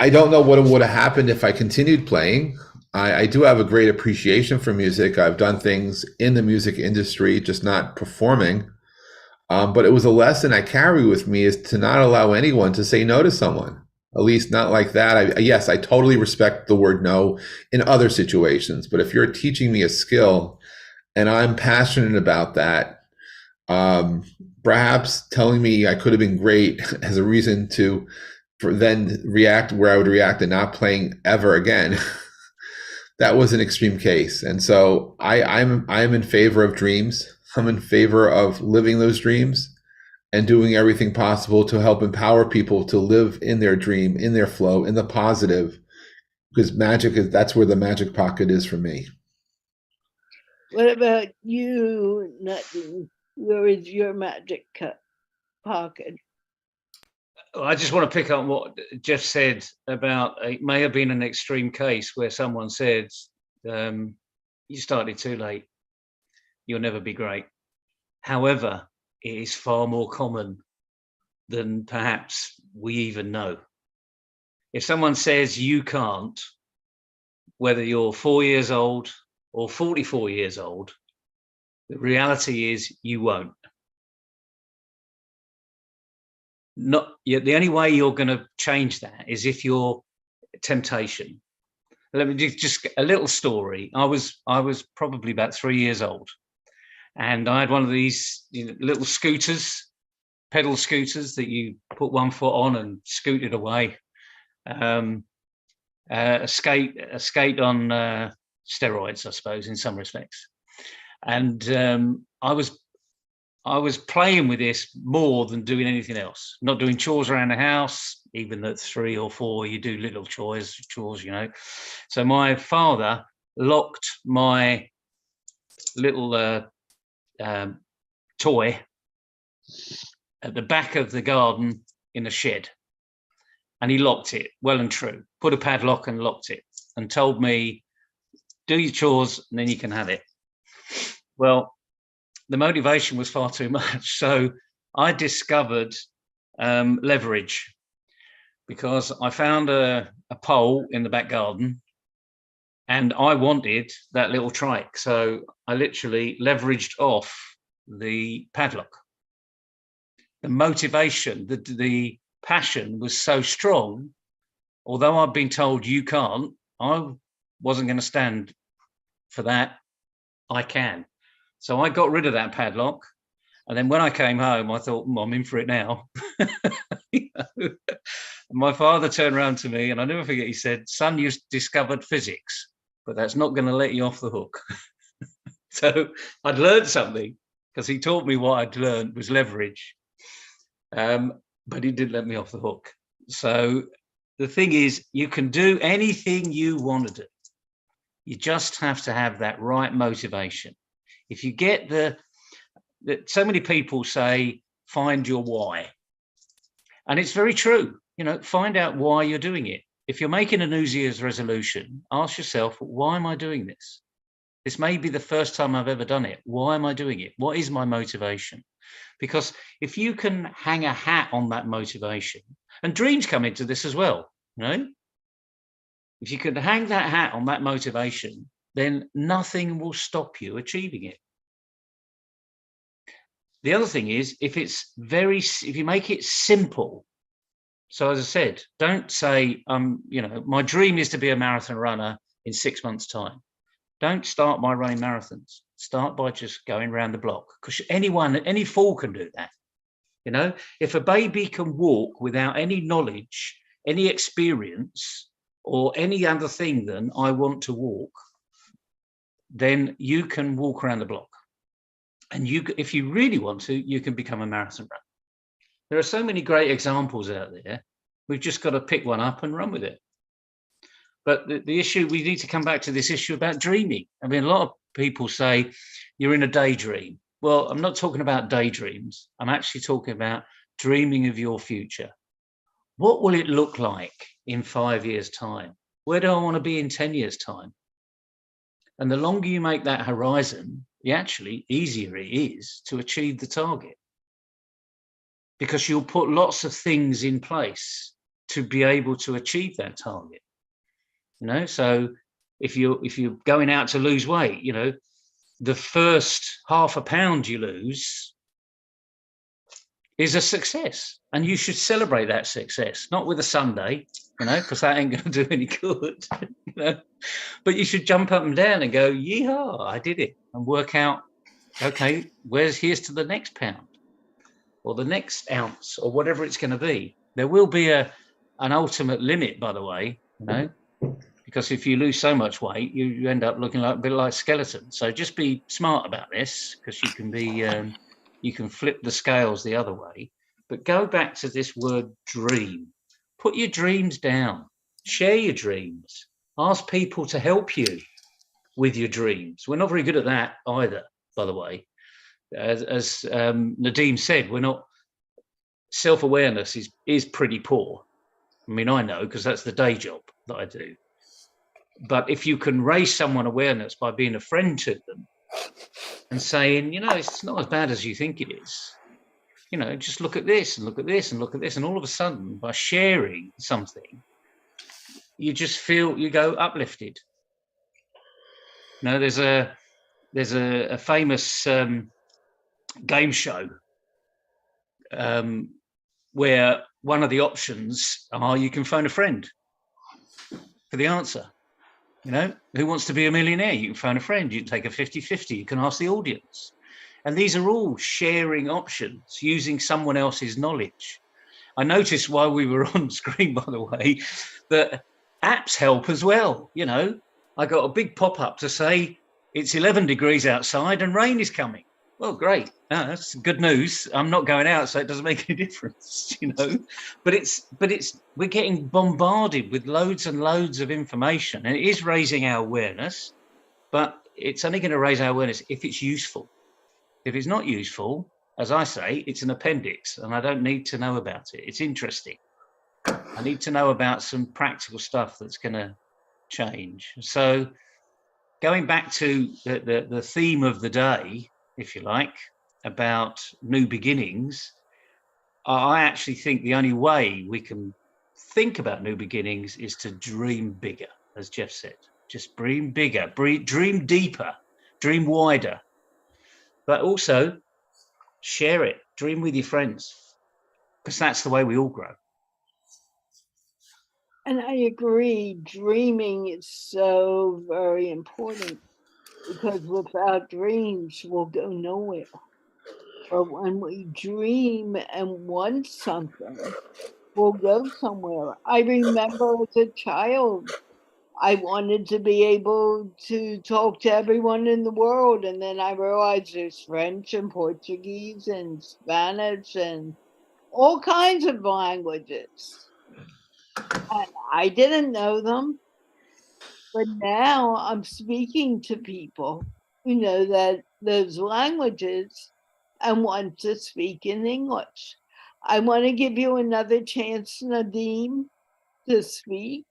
I don't know what would have happened if I continued playing. I do have a great appreciation for music. I've done things in the music industry, just not performing. But it was a lesson I carry with me, is to not allow anyone to say no to someone, at least not like that. Yes, I totally respect the word no in other situations. But if you're teaching me a skill and I'm passionate about that, perhaps telling me I could have been great as a reason to then react where I would react and not playing ever again. That was an extreme case. And so I'm in favor of dreams. I'm in favor of living those dreams and doing everything possible to help empower people to live in their dream, in their flow, in the positive, because that's where the magic pocket is for me. What about you, Nadeem? Where is your magic pocket? I just want to pick up what Jeff said about it may have been an extreme case where someone said, you started too late, you'll never be great. However, it is far more common than perhaps we even know. If someone says you can't, whether you're 4 years old or 44 years old, the reality is you won't. The only way you're going to change that is if you're temptation. Let me just a little story. I was probably about 3 years old, and I had one of these little scooters, pedal scooters that you put one foot on and scoot it away. A skate on steroids, I suppose, in some respects. And I was playing with this more than doing anything else, not doing chores around the house. Even at 3 or 4, you do little chores, So my father locked my little toy at the back of the garden in a shed. And he locked it well and true, put a padlock and locked it, and told me, do your chores and then you can have it. Well, the motivation was far too much. So I discovered leverage, because I found a pole in the back garden and I wanted that little trike. So I literally leveraged off the padlock. The motivation, the passion was so strong. Although I'd been told you can't, I wasn't going to stand for that. I can. So I got rid of that padlock. And then when I came home, I thought, I'm in for it now. My father turned around to me, and I'll never forget, he said, son, you discovered physics, but that's not going to let you off the hook. So I'd learned something, because he taught me what I'd learned was leverage. But he didn't let me off the hook. So the thing is, you can do anything you want to do. You just have to have that right motivation. If you get so many people say, find your why. And it's very true. Find out why you're doing it. If you're making a New Year's resolution, ask yourself, why am I doing this? This may be the first time I've ever done it. Why am I doing it? What is my motivation? Because if you can hang a hat on that motivation, and dreams come into this as well, if you can hang that hat on that motivation, then nothing will stop you achieving it. The other thing is, if you make it simple. So as I said, don't say, my dream is to be a marathon runner in 6 months' time. Don't start by running marathons. Start by just going around the block, because any fool can do that. If a baby can walk without any knowledge, any experience, or any other thing than I want to walk, then you can walk around the block. And if you really want to, you can become a marathon runner. There are so many great examples out there. We've just got to pick one up and run with it. But the issue, we need to come back to this issue about dreaming. I mean, a lot of people say you're in a daydream. Well, I'm not talking about daydreams. I'm actually talking about dreaming of your future. What will it look like in 5 years' time? Where do I want to be in 10 years' time? And the longer you make that horizon, the actually easier it is to achieve the target. because you'll put lots of things in place to be able to achieve that target. You know, so if you're going out to lose weight, you know, the first half a pound you lose is a success, and you should celebrate that success, not with a Sunday, you know, because that ain't going to do any good, you know. But you should jump up and down and go, yeehaw, I did it, and work out, okay, here's to the next pound or the next ounce or whatever it's going to be. There will be an ultimate limit, by the way, you know, because if you lose so much weight, you end up looking like a bit like a skeleton. So just be smart about this, because you can be you can flip the scales the other way. But go back to this word dream. Put your dreams down. Share your dreams. Ask people to help you with your dreams. We're not very good at that either, by the way. As Nadeem said, we're not. Self-awareness is pretty poor. I mean, I know, because that's the day job that I do. But if you can raise someone awareness by being a friend to them and saying, you know, it's not as bad as you think it is. You know, just look at this and look at this and look at this. And all of a sudden, by sharing something, you just feel, you go uplifted. You know, there's a famous game show where one of the options are you can phone a friend for the answer. You know, who wants to be a millionaire? You can phone a friend, you can take a 50-50, you can ask the audience. And these are all sharing options using someone else's knowledge. I noticed while we were on screen, by the way, that apps help as well. You know, I got a big pop-up to say it's 11 degrees outside and rain is coming. Well, great. That's good news. I'm not going out, so it doesn't make any difference, you know. But we're getting bombarded with loads and loads of information, and it is raising our awareness, but it's only going to raise our awareness if it's useful. If it's not useful, as I say, it's an appendix, and I don't need to know about it. It's interesting. I need to know about some practical stuff that's going to change. So going back to the theme of the day, if you like, about new beginnings, I actually think the only way we can think about new beginnings is to dream bigger, as Jeff said. Just dream bigger, dream deeper, dream wider. But also share it, dream with your friends, because that's the way we all grow. And I agree, dreaming is so very important, because without dreams, we'll go nowhere. But when we dream and want something, we'll go somewhere. I remember as a child, I wanted to be able to talk to everyone in the world. And then I realized there's French and Portuguese and Spanish and all kinds of languages. And I didn't know them. But now I'm speaking to people who know that those languages and want to speak in English. I want to give you another chance, Nadeem, to speak,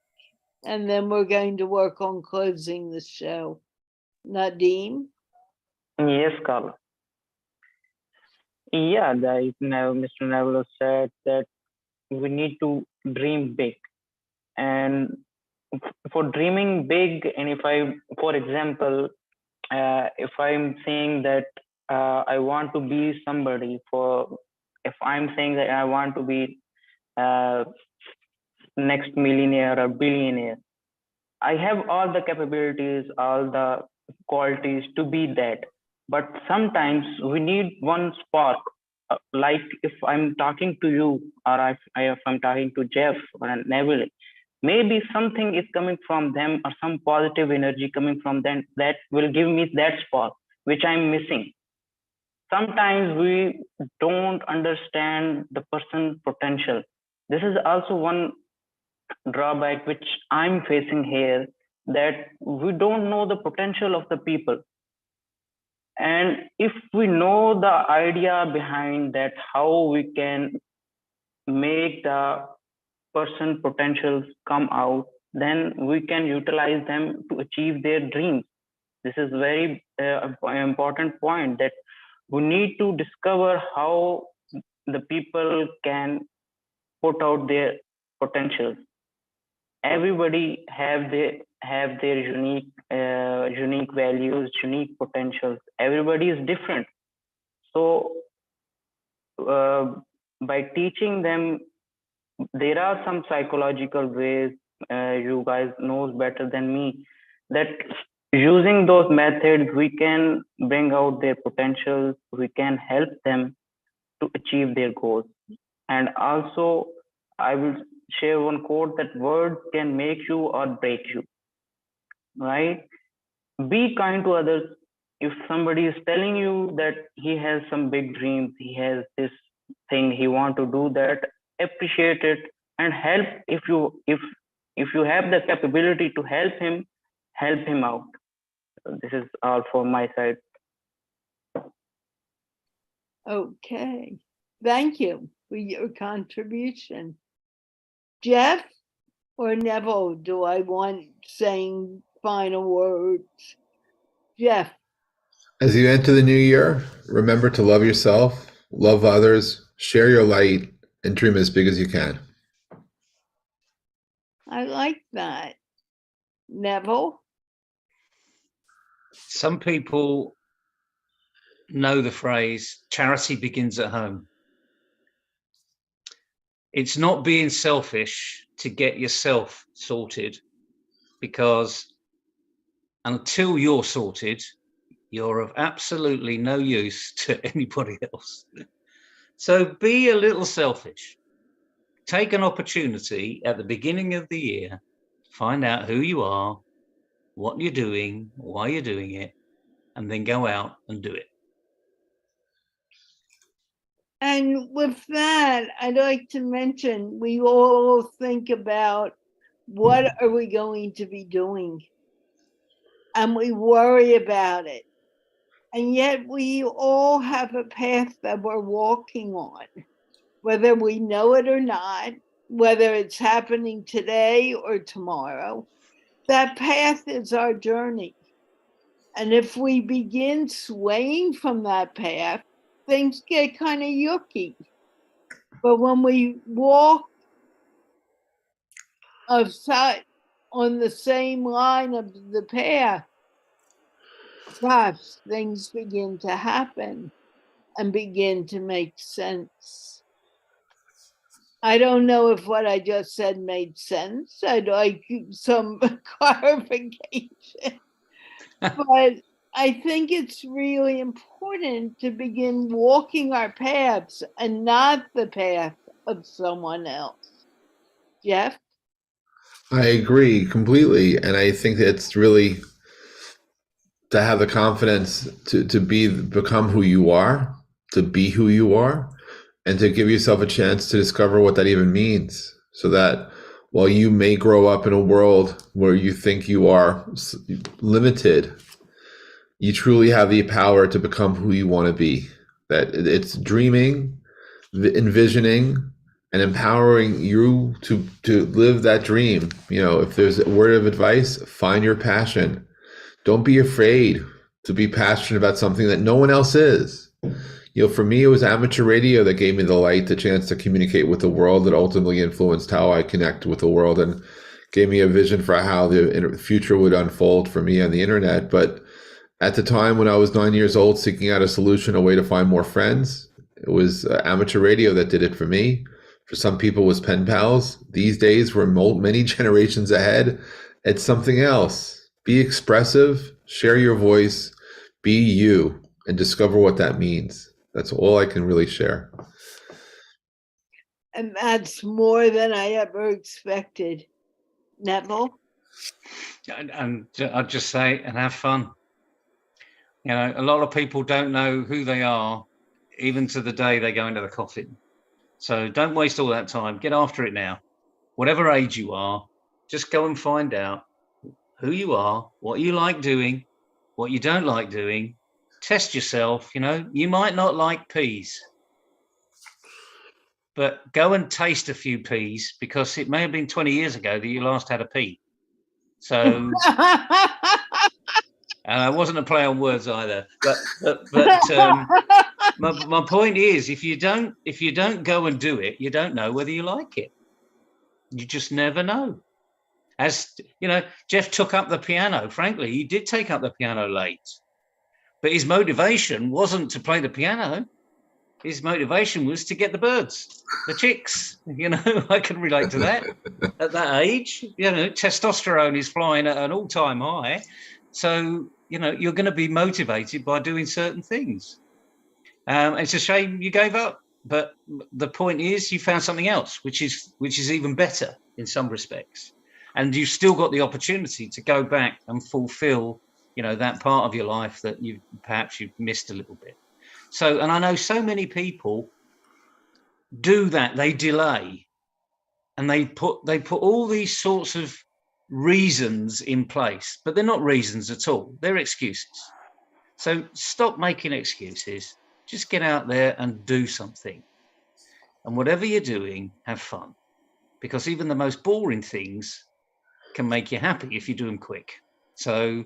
and then we're going to work on closing the show. Nadeem? Yes, Carla. Yeah, Mr. Neville said that we need to dream big. And for dreaming big, and for example, if I'm saying that I want to be somebody, if I'm saying that I want to be next millionaire or billionaire, I have all the capabilities, all the qualities to be that. But sometimes we need one spark. Like if I'm talking to you, or if I'm talking to Jeff or Neville, maybe something is coming from them, or some positive energy coming from them that will give me that spark, which I'm missing. Sometimes we don't understand the person's potential. This is also one drawback which I'm facing here, that we don't know the potential of the people. And if we know the idea behind that, how we can make the person potentials come out, then we can utilize them to achieve their dreams. This is very important point, that we need to discover how the people can put out their potentials. Everybody have their unique values, unique potentials. Everybody is different. So by teaching them, there are some psychological ways, you guys knows better than me, that using those methods we can bring out their potentials, we can help them to achieve their goals. And also I will share one quote that words can make you or break you, right? Be kind to others. If somebody is telling you that he has some big dreams, he has this thing he want to do, that appreciate it and help. If you have the capability to help him out. This is all from my side. Okay. Thank you for your contribution. Jeff or Neville, do I want saying final words? Jeff. As you enter the new year, remember to love yourself, love others, share your light, and dream as big as you can. I like that. Neville? Some people know the phrase, charity begins at home. It's not being selfish to get yourself sorted, because until you're sorted, you're of absolutely no use to anybody else. So be a little selfish. Take an opportunity at the beginning of the year, find out who you are, what you're doing, why you're doing it, and then go out and do it. And with that, I'd like to mention, we all think about what are we going to be doing? And we worry about it. And yet we all have a path that we're walking on, whether we know it or not, whether it's happening today or tomorrow. That path is our journey. And if we begin swaying from that path, things get kind of yucky. But when we walk on the same line of the path, gosh, things begin to happen and begin to make sense. I don't know if what I just said made sense. I'd like some clarification. But I think it's really important to begin walking our paths and not the path of someone else. Jeff? I agree completely. And I think that it's really to have the confidence to become who you are, to be who you are, and to give yourself a chance to discover what that even means. So that while you may grow up in a world where you think you are limited, you truly have the power to become who you want to be. That it's dreaming, envisioning, and empowering you to live that dream. You know, if there's a word of advice, find your passion. Don't be afraid to be passionate about something that no one else is. You know, for me, it was amateur radio that gave me the light, the chance to communicate with the world, that ultimately influenced how I connect with the world and gave me a vision for how the future would unfold for me on the internet. But at the time when I was 9 years old, seeking out a solution, a way to find more friends, it was amateur radio that did it for me. For some people, it was pen pals. These days, we're many generations ahead. It's something else. Be expressive, share your voice, be you, and discover what that means. That's all I can really share. And that's more than I ever expected. Neville? And I'd just say, and have fun. You know, a lot of people don't know who they are, even to the day they go into the coffin. So don't waste all that time. Get after it now. Whatever age you are, just go and find out who you are, what you like doing, what you don't like doing. Test yourself. You know, you might not like peas, but go and taste a few peas, because it may have been 20 years ago that you last had a pea. So, and I wasn't a play on words either, but my point is, if you don't go and do it, you don't know whether you like it. You just never know. As you know, Jeff took up the piano. Frankly, he did take up the piano late, but his motivation wasn't to play the piano. His motivation was to get the birds, the chicks. You know, I can relate to that. At that age, you know, testosterone is flying at an all-time high. So, you know, you're going to be motivated by doing certain things. It's a shame you gave up, but the point is you found something else, which is even better in some respects. And you've still got the opportunity to go back and fulfill, you know, that part of your life that you've missed a little bit. So, and I know so many people do that. They delay, and they put all these sorts of reasons in place, but they're not reasons at all. They're excuses. So stop making excuses. Just get out there and do something. And whatever you're doing, have fun, because even the most boring things can make you happy if you do them quick. So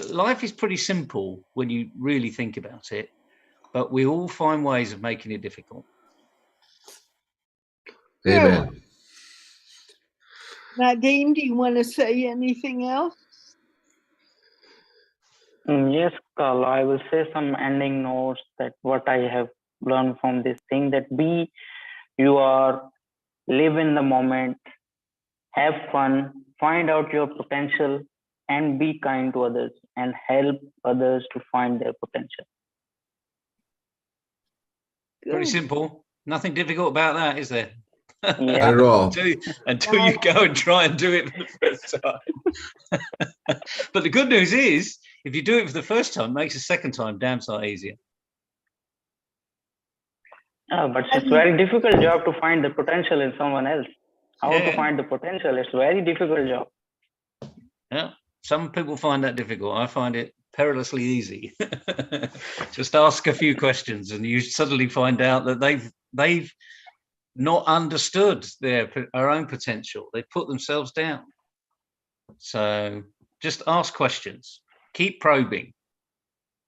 life is pretty simple when you really think about it. But we all find ways of making it difficult. Amen. Nadeem, do you want to say anything else? Yes, Carl, I will say some ending notes that what I have learned from this thing, that live in the moment, have fun, find out your potential, and be kind to others and help others to find their potential. Pretty simple. Nothing difficult about that, is there? Yeah. Not at all. Until you go and try and do it for the first time. But the good news is, if you do it for the first time, it makes the second time damn sight easier. But it's a very difficult job to find the potential in someone else. How to find the potential? It's a very difficult job. Yeah, some people find that difficult. I find it perilously easy. Just ask a few questions and you suddenly find out that they've not understood their own potential. They put themselves down. So just ask questions. Keep probing.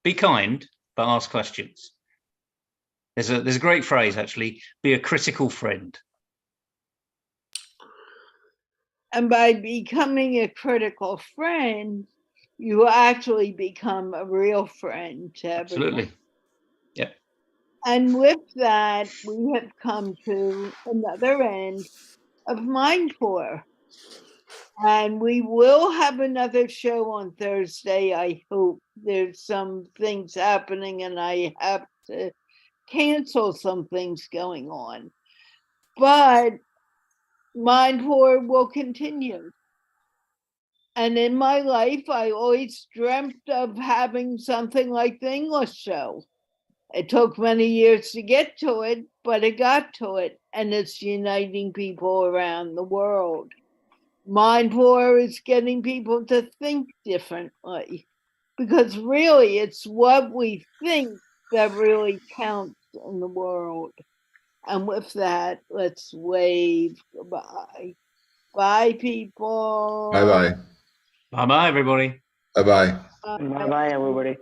Be kind, but ask questions. There's a great phrase, actually, be a critical friend. And by becoming a critical friend, you actually become a real friend to everyone. Absolutely. Yeah. And with that, we have come to another end of MindPlore. And we will have another show on Thursday. I hope there's some things happening and I have to cancel some things going on. But MindPlore will continue. And in my life, I always dreamt of having something like the English show. It took many years to get to it, but it got to it, and it's uniting people around the world. MindPlore is getting people to think differently, because really it's what we think that really counts in the world. And with that, let's wave goodbye. Bye, people. Bye-bye. Bye-bye, everybody. Bye-bye. Bye-bye, everybody.